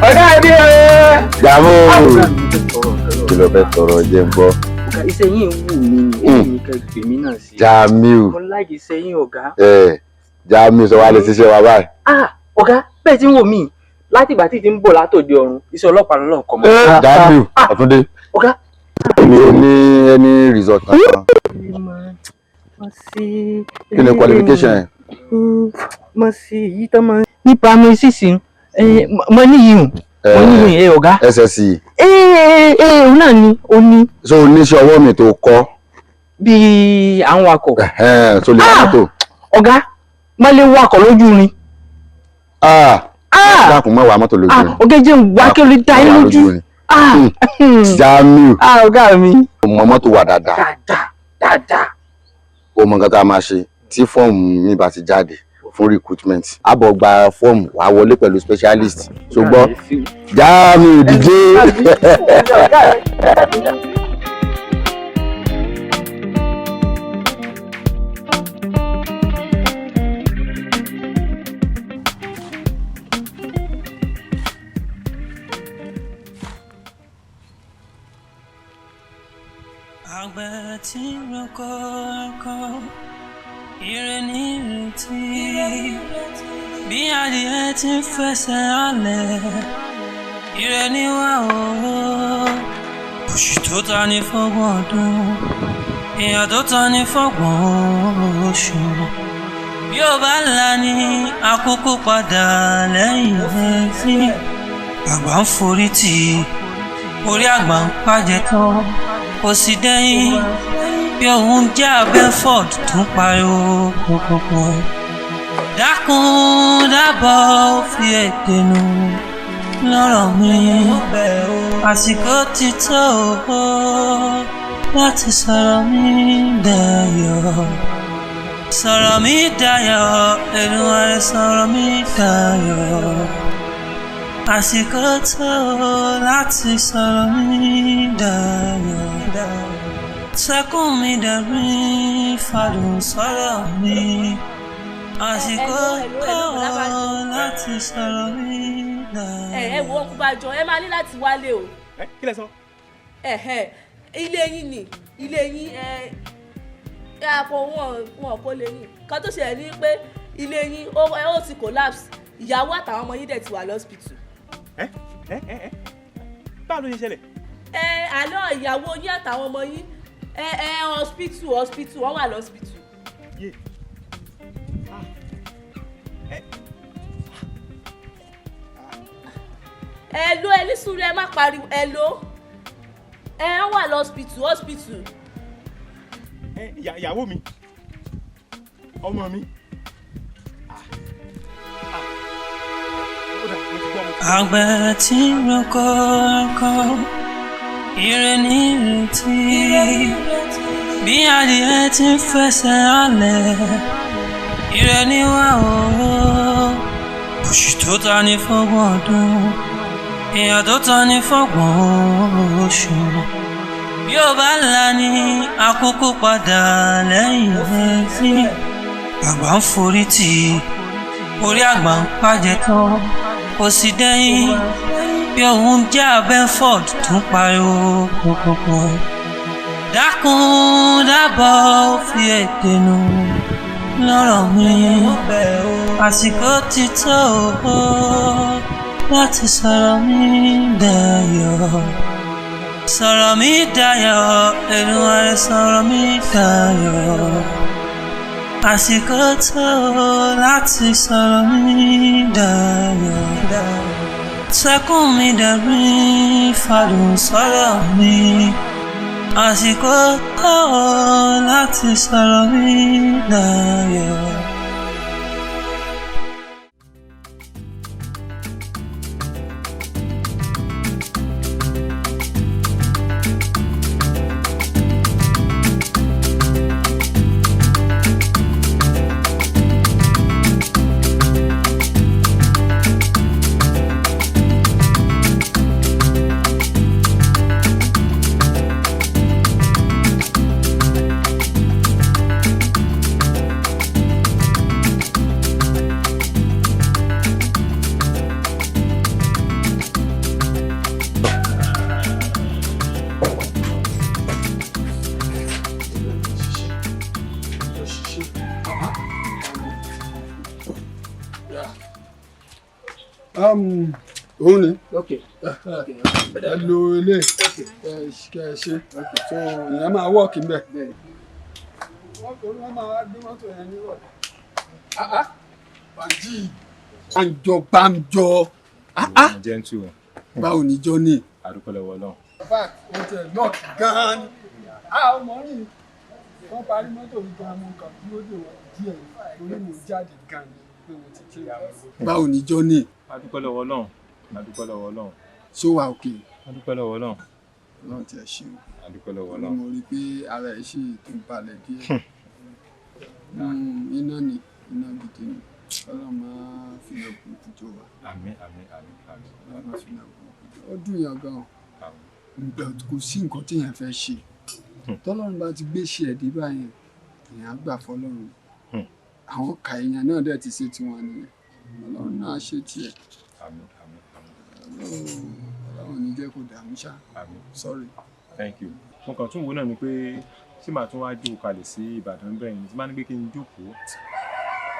Ọ̀gá ẹbí rẹ̀.
Jàmú. Kí ló fẹ́ tọrọ jẹ́ ń gbọ́?
Iṣẹ́ yín wù mí ni èmi kẹ́ gbè mí náà sí.
Jamiu.
Mo like iṣẹ́ yín ọ̀gá.
Jamiu sọ wá lè ṣiṣẹ́ wa báyìí.
Ọ̀gá bẹ́ẹ̀ tí ń wò mí láti ìgbà tí ti ń bọ̀ látòde ọ̀run iṣẹ́ ọlọ́pàá lọ́nà kọ́ mọ́.
Jamiu Ọ̀túndé.
Ọ̀gá.
Mi ò ní any result kankan. Kí ni qualification ẹ̀?
Mo sì yí tán mọ́ ní primary 6 mo ní yìí ọ̀gá.
SSC.
Òun náà ni ó ní.
So oníṣẹ́ ọwọ́ mi tó kọ́.
Bí àwọn wakọ̀.
So lè wá mọ́tò.
Ọ̀gá má lè wakọ̀ lójú rin.
Dákun mọ́ wà mọ́tò lójú rin.
Ọ̀gá jẹ́ wá kí o lè dá yín lójú.
Jamiu.
Ọ̀gá mi.
Mo mọ́tò wà dáadáa. O mọ nǹkan tá a máa ṣe tí fọ́ọ̀mù mi bá ti jáde fún recruitment àbọ̀ gba fọ́ọ̀mù wàá wọlé pẹ̀lú specialist ṣùgbọ́n jáàmù díje.
Àgbẹ̀ tí roko ire ní ìrètí bí adìẹ ti ń fẹsẹ̀ halẹ̀ ire ní wá o oṣù tó ta ní fọ́gbọ̀n ọdún ìyà tó ta ní fọ́gbọ̀n oṣù bí ó bá là ní àkókò padà lẹ́yìn ẹtí àgbà ń forí tì orí àgbà ń pàjẹ́ tán kò sì dẹ́yìn bí òun jẹ́ Abẹ́ford tó ń pariwo kókókó. Dákun dábọ̀ fi èdè nù lọ́rọ̀ mi àsìkò ti tó láti sọ̀rọ̀ mi dayọ̀. Sọ̀rọ̀ mi dayọ̀ Èdùmàrè sọ̀rọ̀ mi dayọ̀. Àsìkò tó láti sọ̀rọ̀ mi dayọ̀. Sẹ́kùn mi dẹ̀rín fàdùn sọ̀rọ̀ mi. Àsìkò tó láti sọ̀rọ̀ mi dayọ̀.
Ẹ wo ọkùnrin àjọ ẹ máa ní láti wálé o.
Kí lẹ sọ?
Ilé yín ni ilé yín àpò wọn kò lè yín kan tó ṣẹlẹ̀ ní pé ilé yín ó ti collapse ìyàwó àtàwọn ọmọ yín dẹ̀ ti wà lọ́sibítù.
Báwo ló ṣe ṣẹlẹ̀?
Àlọ́ ìyàwó yín àtàwọn ọmọ yín hospital wọ́n wà lọ́sibítù. Hello ẹ ní sùúrù ẹ má pariwo hello wà lọ́sibítù.
Ìyàwó mi ọmọ mi.
Àgbẹ̀ tí roko ire ní ìrètí bí adìẹ ti ń fẹsẹ̀ halẹ̀ ire ní wá o oṣù tó ta ní fọ́gbọ̀n ọdún ìyà tó ta ní fọ́gbọ̀n oṣù bí ó bá là ní àkókò padà lẹ́yìn ẹtí àgbà ń forí tì orí àgbà ń pàjẹ́ tán kò sì dẹ́yìn bí òun jẹ́ Abẹ́ford tó ń pariwo kókókó. Dákun dábọ̀ fi èdè nù lọ́rọ̀ mi àsìkò ti tó láti sọ̀rọ̀ mi dayọ̀. Sọ̀rọ̀ mi dayọ̀ Èdùmàrè sọ̀rọ̀ mi dayọ̀. Àsìkò tó láti sọ̀rọ̀ mi dayọ̀. Sẹ́kùn mi dẹ̀rín fàdùn sọ̀rọ̀ mi. Àsìkò tó láti sọ̀rọ̀ mi dayọ̀.
òun ni ẹ lo ilé kẹ ṣe so ìyẹn máa wọ́ọ̀kì mbẹ. wọ́n máa gbé mọ́tò yẹn nírọ̀lẹ́. Bàǹjọ. Báwo ni jọ ní.
àdúpẹ́lẹ́wọ́ náà.
bàbá o tẹ lọ́ọ̀kì gan-an ni. ọmọ rìn wọ́n parí mọ́tò mi gan-an mo kàn dúró dè wọ́n díẹ̀ torí mo jáde gan-an pé mo ti ké. báwo ni jọ ní.
àdúpẹ́lẹ́wọ́ náà. àdúpẹ́lẹ́wọ́ náà.
ṣó wà òkè.
àdúpẹ́lẹ́wọ́ náà.
Ọlọ́run ti ẹ̀ ṣe o.
àdúpẹ́lẹ́wọ́ náà.
mo rí i pé ara ẹ̀ ṣì tó balẹ̀ díẹ̀. iná gidi ni.
Ọlọ́run máa fi lọ kú kújọ wa.
Àmín.
Ọlọ́run máa fi lọ kú kújọ. Ó dùn yàn gan-an. Kò sí nǹkan tí èèyàn fẹ́ ṣe. Tọ́lọ́run bá ti gbé ṣe ẹ̀dí báyẹn, èèyàn á gbà fọlọ́run. Àwọn ka èèyàn náà dẹ̀ ti ṣe tiwọn nìyẹn. Ọlọ́run náà ṣe tiẹ̀. Ọlọ́run ní jẹ́ kó dààmú ṣá. Sorry.
Thank you. Mo kàn tún wò náà ni pé tí màá tún wá jókòó kalẹ̀ sí Ìbàdàn bẹ́ẹ̀ ni tí bá ní pé kí n jókòó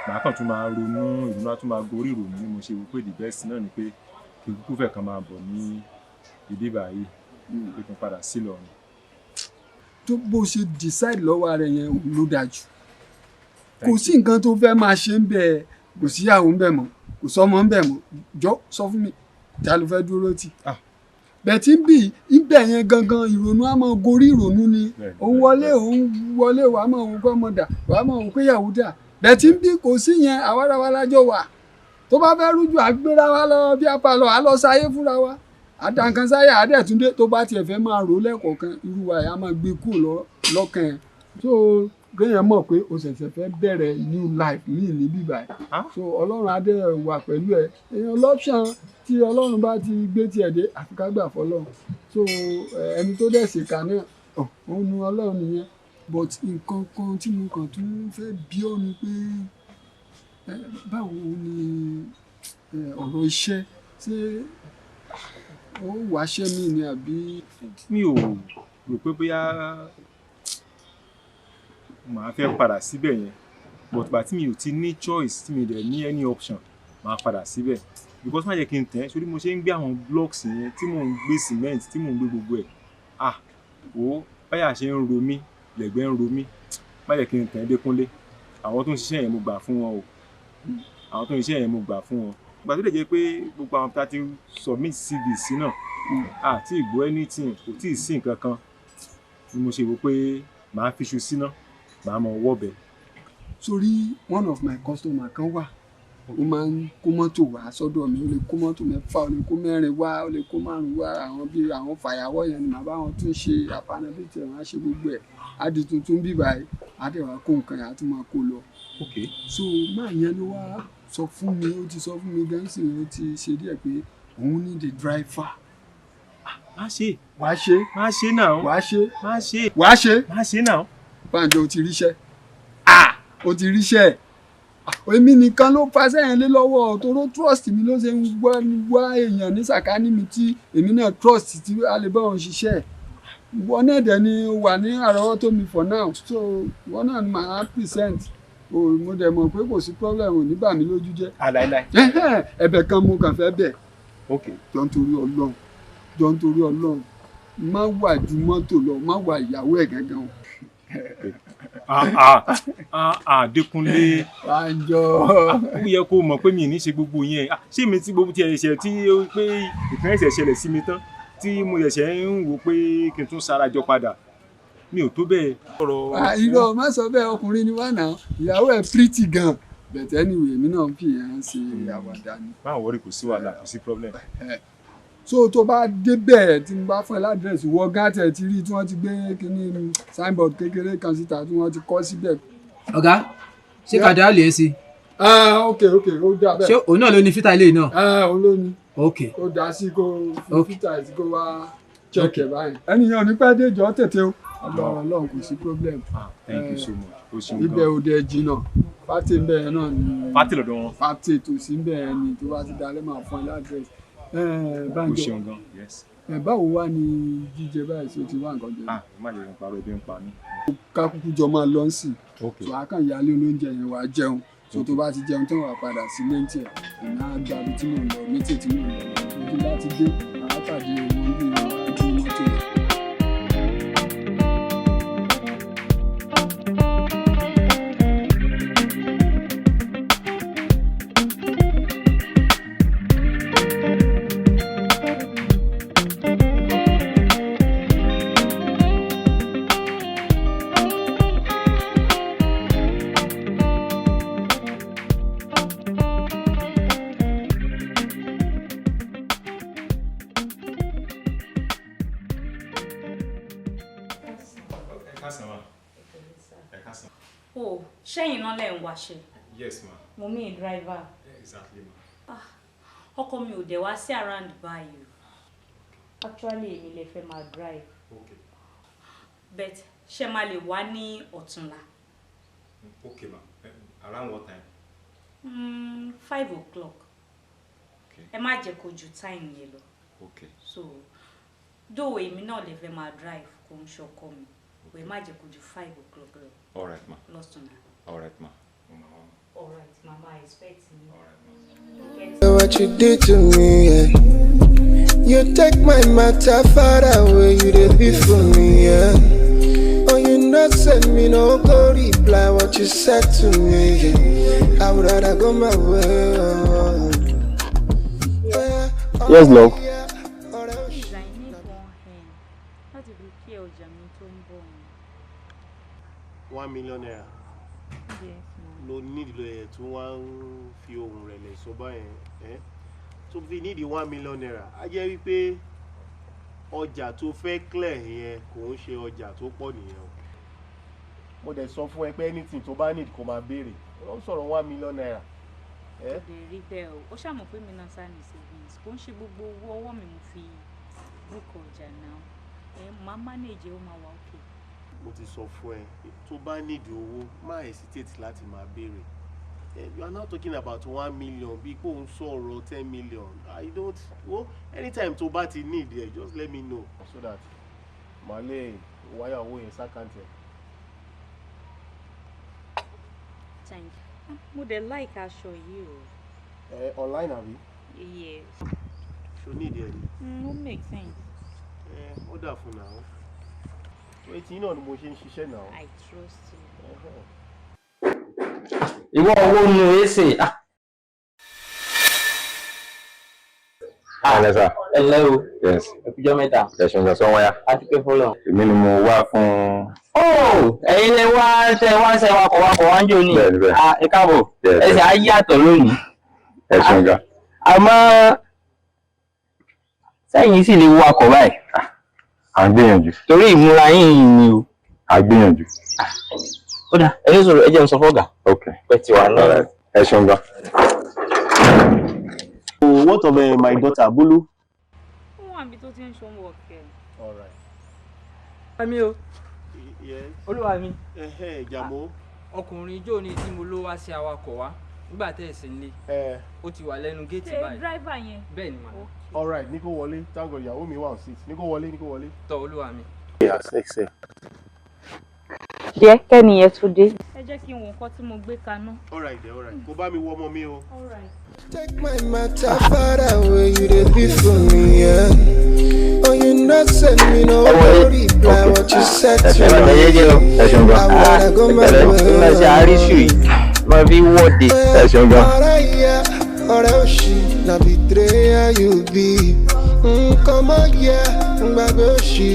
màá kàn tún máa ronú ìrònú á tún máa gorí ìrònú ni mo ṣe wò pé the best náà ni pé kí n kúkú fẹ́ kan máa bọ̀ ní ibi báyìí pé kí n padà sí Ìlọrin.
Tó bó ṣe decide lọ́wọ́ rẹ̀ yẹn ló dájú. Kò sí nǹkan tó fẹ́ máa ṣe ń bẹ̀, kò síyàwó ń bẹ̀ mọ́, kò sọ́mọ ń bẹ̀ mọ́. Jọ sọ fún mi, ta ló fẹ́ dúró tì? Bẹ́ẹ̀ tí ń bì ibẹ̀ yẹn gangan ìrònú á máa gorí ìrònú ni. Òun wọlé wàá máa wò pé ọmọ dà, wàá máa wò pé ìyàwó dà. Bẹ́ẹ̀ tí ń bì kò sí yẹn àwarawa lájọ wà. Tó bá fẹ́ rújú àgbéra wa lọ bí apá lọ, à lọ sáyé fúnra wa. Àdànkan sáyà Adétúndé tó bá tiẹ̀ fẹ́ máa rò lẹ́kọ̀ọ̀kan irú wa yà á máa gbé kúrò lọ́kàn ẹ̀. So kéèyàn mọ̀ pé o ṣẹ̀ṣẹ̀ fẹ́ bẹ̀rẹ̀ new life ní níbí báyìí. So Ọlọ́run á dẹ̀ wà pẹ̀lú ẹ̀. Èèyàn lọ́pṣàn tí Ọlọ́run bá ti gbé tiẹ̀ dé àfi ká gbà fọlọ́run. So ẹni tó dẹ̀ ṣèkà náà òun nu Ọlọ́run nìyẹn. But nǹkan kan tí mo kàn tún fẹ́ bí ọ́ ni pé báwo ni ọ̀rọ̀ iṣẹ́ ṣé ó wáṣẹ́ mi ni àbí.
Mi ò rò pé bóyá màá fẹ́ padà síbẹ̀ yẹn but gbà tí mi ò ti ní choice tí mi dẹ̀ ní any option màá padà síbẹ̀ because má jẹ́ kí n tẹ̀ sórí mo ṣe ń gbé àwọn blocks yẹn tí mò ń gbé cement tí mò ń gbé gbogbo ẹ̀ báyà ṣe ń ro mí lẹ̀gbẹ́ ń ro mí má jẹ́ kí n tẹ̀ Dékúnlé àwọn tó ń ṣiṣẹ́ yẹn mo gbà fún wọn àwọn tó ń ṣiṣẹ́ yẹn mo gbà fún wọn ìgbà tó lè jẹ́ pé gbogbo àwọn tá a ti submit CV sí náà àti ìgbọ́ anything kò tí ì sí nǹkan kan ni mo ṣe wò pé màá fi ṣu síná màá mọ wọ́bẹ̀.
Sórí one of my customer kan wà ó máa ń kó mọ́tò wá sọ́dọ̀ mi ó lè kó mọ́tò mẹ́fà ó lè kó mẹ́rin wá ó lè kó márùn wá àwọn bíi àwọn fàyàwọ́ yẹn ni màá bá wọn tún ṣe àpanabẹ́tì wọn á ṣe gbogbo ẹ̀ á di tuntun bí báyìí á dẹ̀ wá kó nǹkan yẹn á tún máa kó lọ. So máa yẹn ló wá sọ fún mi ó ti sọ fún mi gan sì ó ti ṣe díẹ̀ pé òun ní the driver.
Má ṣe.
Wàá ṣe.
Má ṣe náà.
Wàá ṣe.
Má ṣe.
Wàá ṣe.
Má ṣe náà.
Báńjọ o ti ríṣẹ́. O ti ríṣẹ́. Èmi nìkan ló fa sẹ́yìn lé lọ́wọ́ toró trust mi ló ṣe ń wá èèyàn ní sàkání mi tí èmi náà trust tí a lè bá wọn ṣiṣẹ́. Ìwọ náà dẹ̀ ni o wà ní àrọ́wọ́tó mi for now so ìwọ náà ni màá present. Mo dẹ̀ mọ̀ pé kò sí problem ò ní bà mí lójú jẹ́.
Àláìláì.
Ẹ̀bẹ̀ kan mo kàn fẹ́ bẹ̀. Jọ ń torí Ọlọ́run má wà ju mọ́tò lọ má wà ìyàwó ẹ̀ gángan o.
Dékúnlé.
Báńjọ.
Ó yẹ kó mọ̀ pé mi ò ní ṣe gbogbo yẹn ṣé mi tí gbogbo ti ẹ̀ṣẹ̀ tí pé ìkan ẹ̀ṣẹ̀ ṣẹlẹ̀ sí mi tán tí mo ẹ̀ṣẹ̀ ń wò pé kí n tún sarajọ padà mi ò tó bẹ́ẹ̀.
Irọ́ má sọ bẹ́ẹ̀ ọkùnrin ni wà náà ìyàwó ẹ̀ pretty gan bẹ̀tẹ̀ anyway èmi náà fi yẹn ṣe àwàdà ni.
Má wọrí kò sí wàhálà kò sí problem.
So tó bá débẹ̀ tí mo bá fún ẹ ládírẹ́sì wọ gátẹ̀ ti rí tí wọ́n ti gbé kínní signboard kékeré kan síta tí wọ́n ti kọ́ síbẹ̀.
Ọ̀gá ṣé kàdá lè sí.
Ok ó dà bẹ́ẹ̀.
Ṣé òun náà ló ní fítà ilé náà.
Òun ló ní.
Ok.
Ó dá sí kó fi fítà sí kó wá chẹ́kẹ̀ báyìí. Ẹnìyàn ní pẹ́ dé jọ tètè o. Ọlọ́run kò sí problem.
Thank you so much.
Ibẹ̀ ò dẹ̀ jìnnà pátì ń bẹ̀ náà ni.
Pátì lọ́dọ̀ wọn.
Pátì tòsí ń bẹ̀ ni tó bá ti dalẹ̀ máa fún ẹ ládírẹ́sì. Báńjọ báwo wá ní jíjẹ báyìí tí o ti wá nǹkan jẹ.
Má jẹ́ kí n parọ́ ebi ń pa mí.
Ká kúkú jọ máa lọ sí i tó a kàn yálé olóúnjẹ yẹn wàá jẹun tó tó bá ti jẹun tó wà padà sí lẹ́ńtì ẹ̀ ìná gbàgbé tí mò ń lọ méjì tí mò ń lọ ojú láti dé àátàdé wọn bí wọn á gbé mọ́tò yẹn.
Ṣẹ́yìn náà lẹ̀ ń wáṣẹ́.
Yes, ma'am.
Mo mean driver.
Exactly, ma'am.
Ọkọ mi ò dẹ̀ wá sí around báyìí. Actually, èmi lè fẹ́ máa drive.
Okay.
But ṣé máa lè wá ní ọ̀túnla?
Okay, ma'am. Around what time?
5 o'clock.
Okay.
Ẹ má jẹ́ kó ju time yẹn lọ.
Okay.
So, though èmi náà lè fẹ́ máa drive kó ń ṣọkọ mi, ẹ má jẹ́ kó ju 5 o'clock lọ.
All right, ma'am.
Lọ́túnla.
All right, ma'am.
All right, Mama, I expect you.
All right, ma'am.
What you did to me, yeah. You take my matter far away, you did be for me, yeah. Oh, you not send me no go reply what you said to me, yeah. I would rather go my way.
Yes, love.
Please, I need one hand. Láti fi kí ọjà mi tó ń bọ̀ ni.
1 million naira.
Yes, ma'am.
Lo need lo ẹ̀ tún wá ń fi ohun rẹ̀ lẹ̀ sọ báyẹn. Tó fi need 1 million naira. A jẹ́ wípé ọjà tó fẹ́ clear yẹn kò ń ṣe ọjà tó pọ̀ nìyẹn o. Mo dẹ̀ sọ fún ẹ pé anything tó bá need kó máa béèrè. Ó sọ̀rọ̀ 1 million naira.
Ó dẹ̀ rí bẹ́ẹ̀ o. Ó ṣàmọ̀ pé mi náà sá ní savings. Kò ń ṣe gbogbo owó ọwọ́ mi mo fi book ọjà náà. Màá manage ó máa wà okay.
Mo ti sọ fún ẹ tó bá need owó má hesitate láti máa béèrè. You are now talking about 1 million bí kò ń sọ̀rọ̀ 10 million. I don't well, anytime tó bá ti need it, just let me know so that màá lè wáyà owó yẹn sákàǹtì ẹ.
Thank you. Mo dẹ̀ like aṣọ yìí o.
Online àbí?
Yes.
Ṣo need ẹ ni?
Ó make sense.
Ó dà fún náà. Etí náà ni mo ṣe ń ṣiṣẹ́ náà.
I trust you.
Ìwọ owó nínú èsè.
Hello, sir.
Hello.
Yes.
Ẹkújọ́ mẹ́ta.
Ẹ̀sùn ìgbà sọ wọ́n yá.
A ti pẹ́ fọ́lọ̀.
Èmi ni mo wá fún.
Ẹ̀yin lè wá ṣe wakọ̀ wá ń jò ní.
Bẹ́ẹ̀ni bẹ́ẹ̀.
Ẹ káàbọ̀. Ẹsẹ̀ á yàtọ̀ lónìí.
Ẹ̀sùn ìgbà.
Àmọ́ sẹ́yìn sì lè wakọ̀ báyìí.
À ń gbìyànjú.
Torí ìmúra yín ni o.
À ń gbìyànjú.
Ó dà, ẹ ní sọ̀rọ̀ ẹ jẹ́ n sọ fọ́gà.
Okay.
Pẹ̀ tí wà náà.
Ẹ̀sùn ìgbà.
What of my daughter Bulu?
Ó wà níbi tó ti ń ṣe homework ẹ̀.
All right.
Àmì o.
Yes.
Olúwa mi.
Jàmó.
Ọkùnrin ijó ni tí mo ló wá sí awakọ̀ wá nígbà tẹ́ ẹ̀ sí nílé. Ó ti wà lẹ́nu géètì báyìí.
Ṣé driver yẹn?
Bẹ́ẹ̀ ni màá.
All right, ní kó wọlé. Thank God ìyàwó mi wà on seat. Ní kó wọlé.
Tọ́ Olúwa mi.
Yes, excellent.
Jẹ́ kẹ́ni yẹn tún dé. Ẹ jẹ́ kí n wo nǹkan tí mo gbé kaná.
All right. Kó bá mi wọ ọmọ mi o.
All right.
Take my matter far away, you did be for me, yeah. Oh, you not send me no reply what you said to me. I would rather go my way. Ọ̀rẹ́ òṣì na betrayer you be. Come on, yeah, gbàgbé òṣì,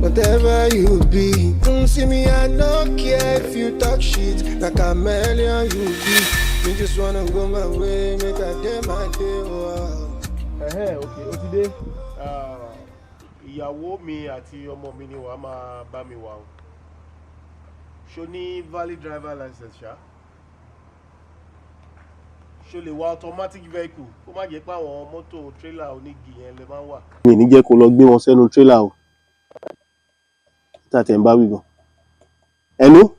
whatever you be. See me, I no care if you talk shit, na chameleon you be. You just wanna go my way, make a day my day.
Okay, ó ti dé. Ìyàwó mi àti ọmọ mi ni wàá máa bá mi wà o. Ṣó ní valid driver license ṣá? Ṣó lè wa automatic vehicle? Kó má jẹ́ pé àwọn mọ́tò trailer onígi yẹn lè máa wà. Mi ní jẹ́ kó lọ gbé wọn sẹ́nu trailer o. Tàtẹ̀ ń bá wí gan. Hello?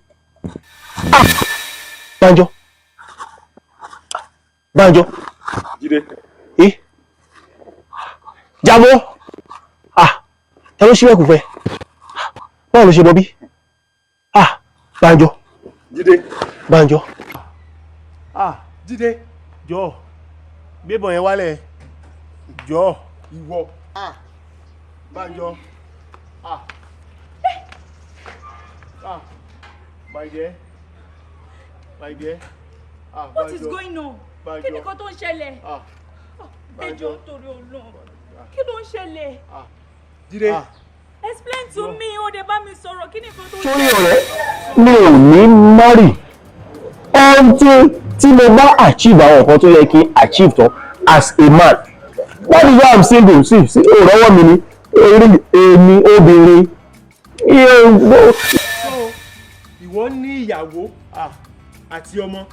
Banjo.
Jídé.
Jábọ́. Ẹ ló ṣíwẹ́kù fẹ́. Báwo ló ṣe bọ́ bí? Banjo.
Jídé.
Banjo.
Jídé. Jọ̀ọ́. Gbébọn yẹn wálẹ̀. Jọ̀ọ́. Ìwọ. Banjo. My dear.
What is going on? Kí ni kan tó ń ṣẹlẹ̀? Ẹ jọ̀ọ́ torí Ọlọ́run. Kí ló ń ṣẹlẹ̀?
Jídé.
Explain to me, ó dé bá mi sọ̀rọ̀. Kí ni kan tó ń
Sórí
ṣẹlẹ̀?
ọ̀rẹ́ mi ò ní marry tí mo bá achieve àwọn nǹkan tó yẹ kí n achieve tán as a man. That is why I'm single. Sí òrọ́wọ́ mi ni èmi obìnrin.
Ìwọ ní ìyàwó àti ọmọ.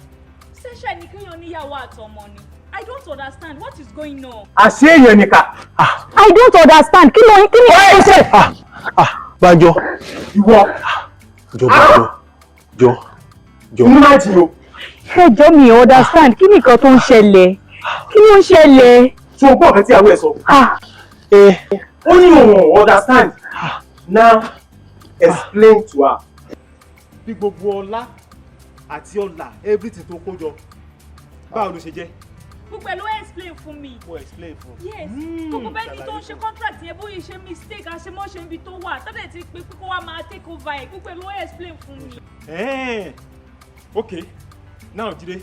ṣẹ̀ṣẹ̀ ní kéèyàn níyàwó àtọmọ ni. I don't understand what is going on.
Àṣé èèyàn nìkan.
I don't understand. Kí ni ẹ ṣe?
Banjo. Ìwọ. Jọ. Inú máa ti o.
Ẹ jọ̀ọ́ mi understand. Kí ni nǹkan tó ń ṣẹlẹ̀? Kí ló ń ṣẹlẹ̀?
Ṣé o gbọ́ ọ̀kan tí àwọn ẹ̀ sọ? Ó ní òun understand. Now explain to her.
Bí gbogbo ọlá àti ọlà everything tó kó jọ báwo ló ṣe jẹ́?
Gbogbo ẹ̀ ló explain fún mi.
Mo explain fún.
Yes. Gbogbo bẹ́ẹ̀ ni tó ń ṣe contract yẹn bóyá ṣe mistake àṣemọ́ṣe níbi tó wà tọ́lẹ̀ ti pé kó wá máa take over ẹ̀ gbogbo ẹ̀ ló explain fún mi.
Okay. Now Jide,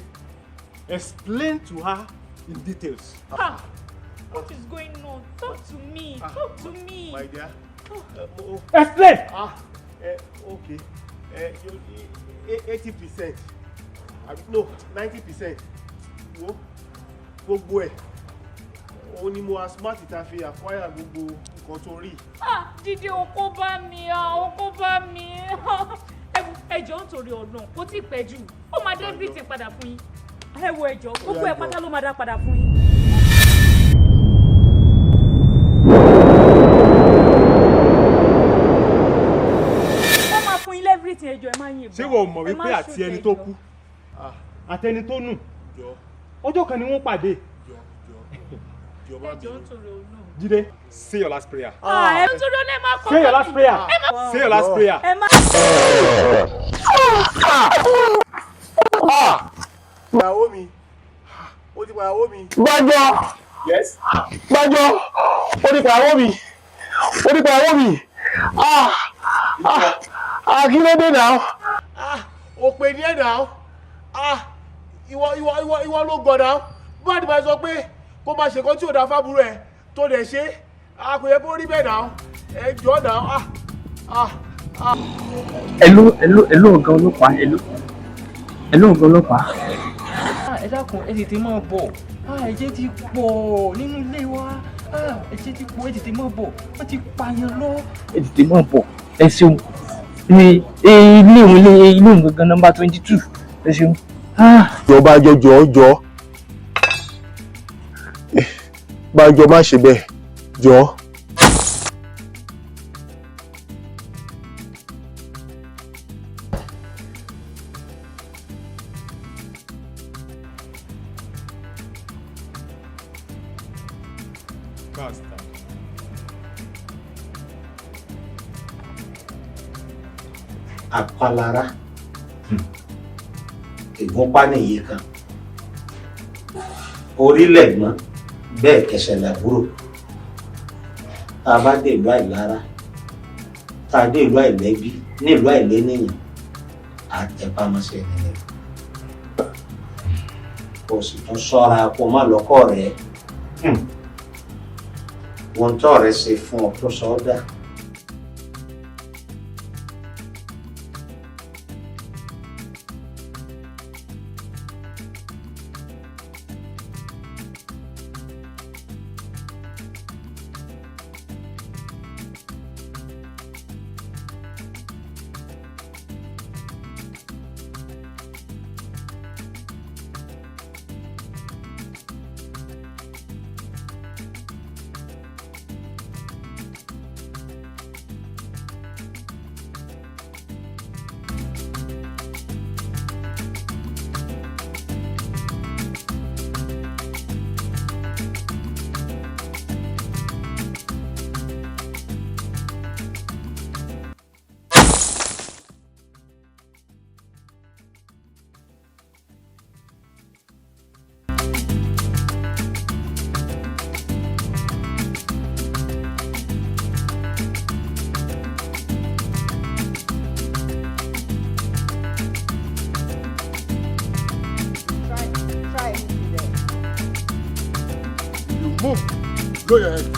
explain to her in details.
What is going on? Talk to me. Talk to me.
My dear.
Explain.
Okay. 80%. No, 90%. Wo gbogbo ẹ̀ ó ní mo smart ta fi acquire gbogbo nǹkan tó rí.
Jíde oko bá mi oko bá mi ẹjọ́ nítorí Ọlọ́run kò tí ì pẹ́ jù ó máa dé everything padà fún yín ẹ wo ẹjọ́ gbogbo ẹ̀ pátá ló máa dá padà fún yín. ó máa fún yín everything ẹjọ́ ẹ máa yín ìbọn.
Ṣé wọ́n mọ̀ wípé àti ẹni tó kú àtẹni tó nù ọjọ́ kan ni wọ́n pàdé. Jide, say your last prayer. Say your last prayer. Say your last prayer. Ìyàwó mi. Ó ti pàyàwó mi.
Banjo.
Yes.
Banjo. Ó ti pàyàwó mi. Kí ló dé náà?
Ó pè ní ẹ̀ náà. Ìwọ ló gọ̀ náà. Bá àdìbà sọ pé kó máa ṣe nǹkan tí ò dá fábúrò ẹ̀ tó dẹ̀ ṣe kò yẹ kó rí bẹ́ẹ̀ náà. Ẹ jọ̀ọ́ náà.
Hello ọ̀gá ọlọ́pàá. Hello ọ̀gá ọlọ́pàá. Ẹ dákun ẹ tètè máa bọ̀. Ẹ̀jẹ̀ ti pọ̀ nínú ilé wa. Ẹ̀jẹ̀ ti pọ̀ ẹ tètè máa bọ̀. Wọ́n ti pààyàn lọ. Ẹ tètè máa bọ̀. Ẹ ṣeun. Ilé òun gangan nọ́mbà 22. Ẹ ṣeun.
Jọba jọ. Banjo má ṣe bẹ́ẹ̀ jọ.
Àpalára ìgúnpá nìyí kan orílẹ̀ gbọ́n bẹ́ẹ̀ kẹsẹ̀ làbúrò tá a bá dé ìlú àìlára tá a dé ìlú àìlẹ́bí ní ìlú àìlénìyàn àtẹ̀pámọ́sẹ̀ nìyẹn kò sì tún ṣọ́ra kó má lọ́kọ̀ rẹ̀ wọ́n tọ́ rẹ̀ ṣe fún ọ tó sọ ọ́ dá.
Move. Go your head.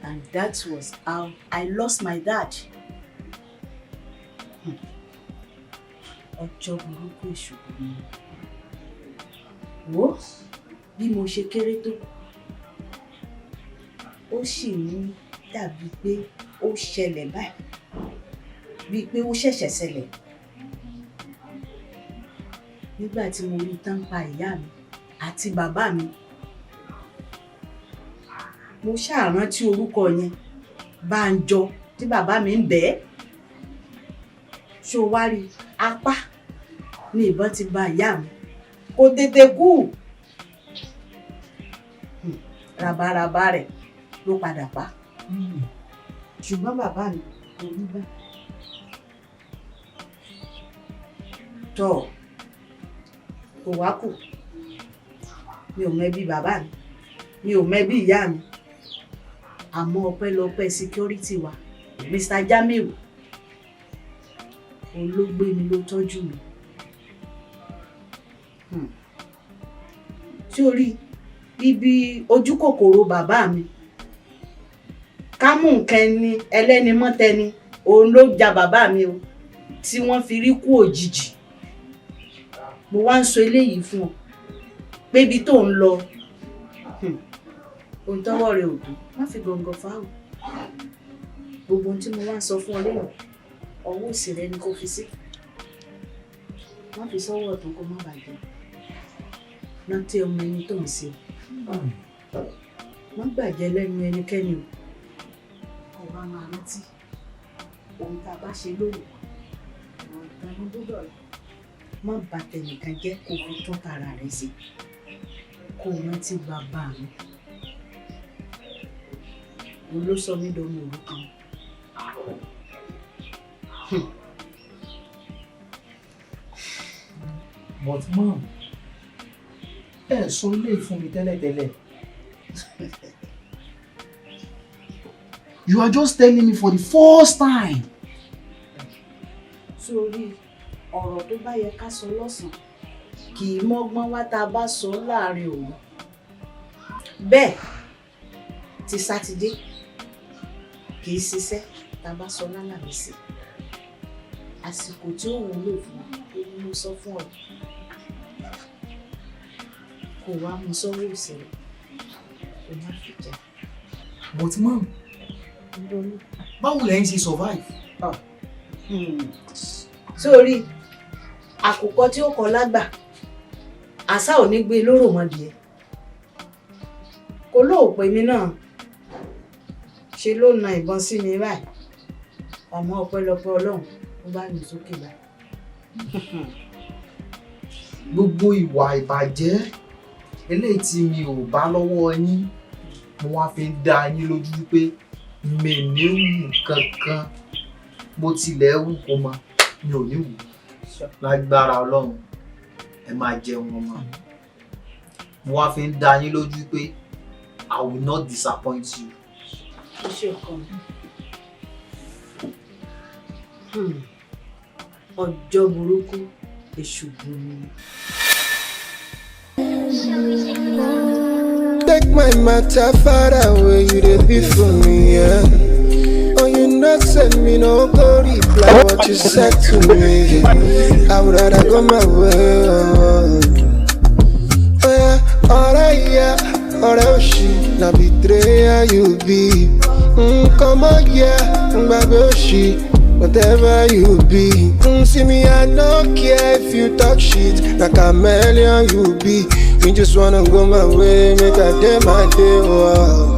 And that was how I lost my dad. Ọjọ́ burúkú ìṣòro mi. Wo bí mo ṣe kéré tó, ó sì ń dàbí pé ó ṣẹlẹ̀ báyìí, bíi pé ó ṣẹ̀ṣẹ̀ ṣẹlẹ̀. Nígbà tí mo rí tán pa ìyá mi àti bàbá mi, mo ṣàrántí orúkọ yẹn, Bánjọ, tí bàbá mi ń bẹ̀ ẹ́. Ṣó wá rí apá ní ìbọn ti ba ìyá mi, kò tètè kú. Rabaraba rẹ̀ ló padà pa. Ṣùgbọ́n bàbá mi kò rí bẹ́ẹ̀. Tọ́ kò wá kù. Mi ò mẹ́bí bàbá mi, mi ò mẹ́bí ìyá mi. Àmọ́ ọpẹ́lọpẹ́ security wa, Mr. Jamiu, òun ló gbé mi, ló tọ́jú mi. Tí o rí ibi ojú kòkòrò bàbá mi, ká mú nǹkan ẹni ẹlẹ́ni mọ́tẹni, òun ló ja bàbá mi o, tí wọ́n fi rí kú òjijì. Mo wá ń sọ eléyìí fún ọ pé ibi tó ń lọ, ohun tọ́wọ́ rẹ̀ ò tó, má fi gọ̀ǹgọ̀ fáwọn. Gbogbo ohun tí mo wá ń sọ fún ọ lẹ́yìn, ọwọ́ òsì rẹ ni kò fi sí. Má fi sọ́wọ́ ọ̀tún kó má bàjẹ́. Rántí ọmọ ẹni tó ń ṣe. Má gbàjẹ́ lẹ́nu ẹnikẹ́ni o. Ọba máa rántí ohun tá a bá ṣe lónìí. Àwọn ìtàn ní gbọ́dọ̀ rẹ̀. Má bà tẹnìkan jẹ́ kó fi tún tara rẹ̀ sí. Kó rántí bàbá mi. Òun ló sọ mí dọmọ òrukàn.
But mom, sọ ilé fún mi tẹ́lẹ̀tẹ́lẹ̀. You are just telling me for the first time.
Sórí ọ̀rọ̀ tó bá yẹ ká sọ lọ́sàn-án kì í mọ́gbọ́n wá tá a bá sọ láàrin òru. Bẹ́ẹ̀ ti Sátidé kì í ṣiṣẹ́ tá a bá sọ lálàmísì. Àsìkò tí ó wúlò fún ọ mo sọ fún ọ. Kò wá mú sọ́wọ́ ìṣẹ̀lẹ̀, kò má fi jà.
But mom, báwo lẹ́yìn ṣe survive?
Sórí àkùkọ tí ó kọ lágbà, àṣà ò ní gbé lóró mọ́dìẹ. Kò lóòpè mi náà ṣe ló na ìbọn sí mi báyìí. Àmọ́ ọpẹ́lọpẹ́ Ọlọ́run ó bá mi sókè báyìí.
Gbogbo ìwà ìbàjẹ́ eléyìí tí mi ò bá lọ́wọ́ yín, mo wá fi ń dá yín lójú pé mi ní wù kankan bó tilẹ̀ wù kó mọ, mi ò ní wù. Lágbára Ọlọ́run ẹ máa jẹun ọmọ. Mo wá fi ń dá yín lójú pé I will not disappoint you.
Ó ṣe kan. Ọjọ́ burúkú èṣù burú.
Take my matter far away, you dey be for me, yeah. Oh, you not send me no go reply what you said to me. I would rather go my way. Oh yeah, alright, yeah, alright, she na betrayer you be. Come on, yeah, baby, she. Whatever you be, see me, I don't care if you talk shit. Like a chameleon you be. Me just wanna go my way, make a day my day. Wow.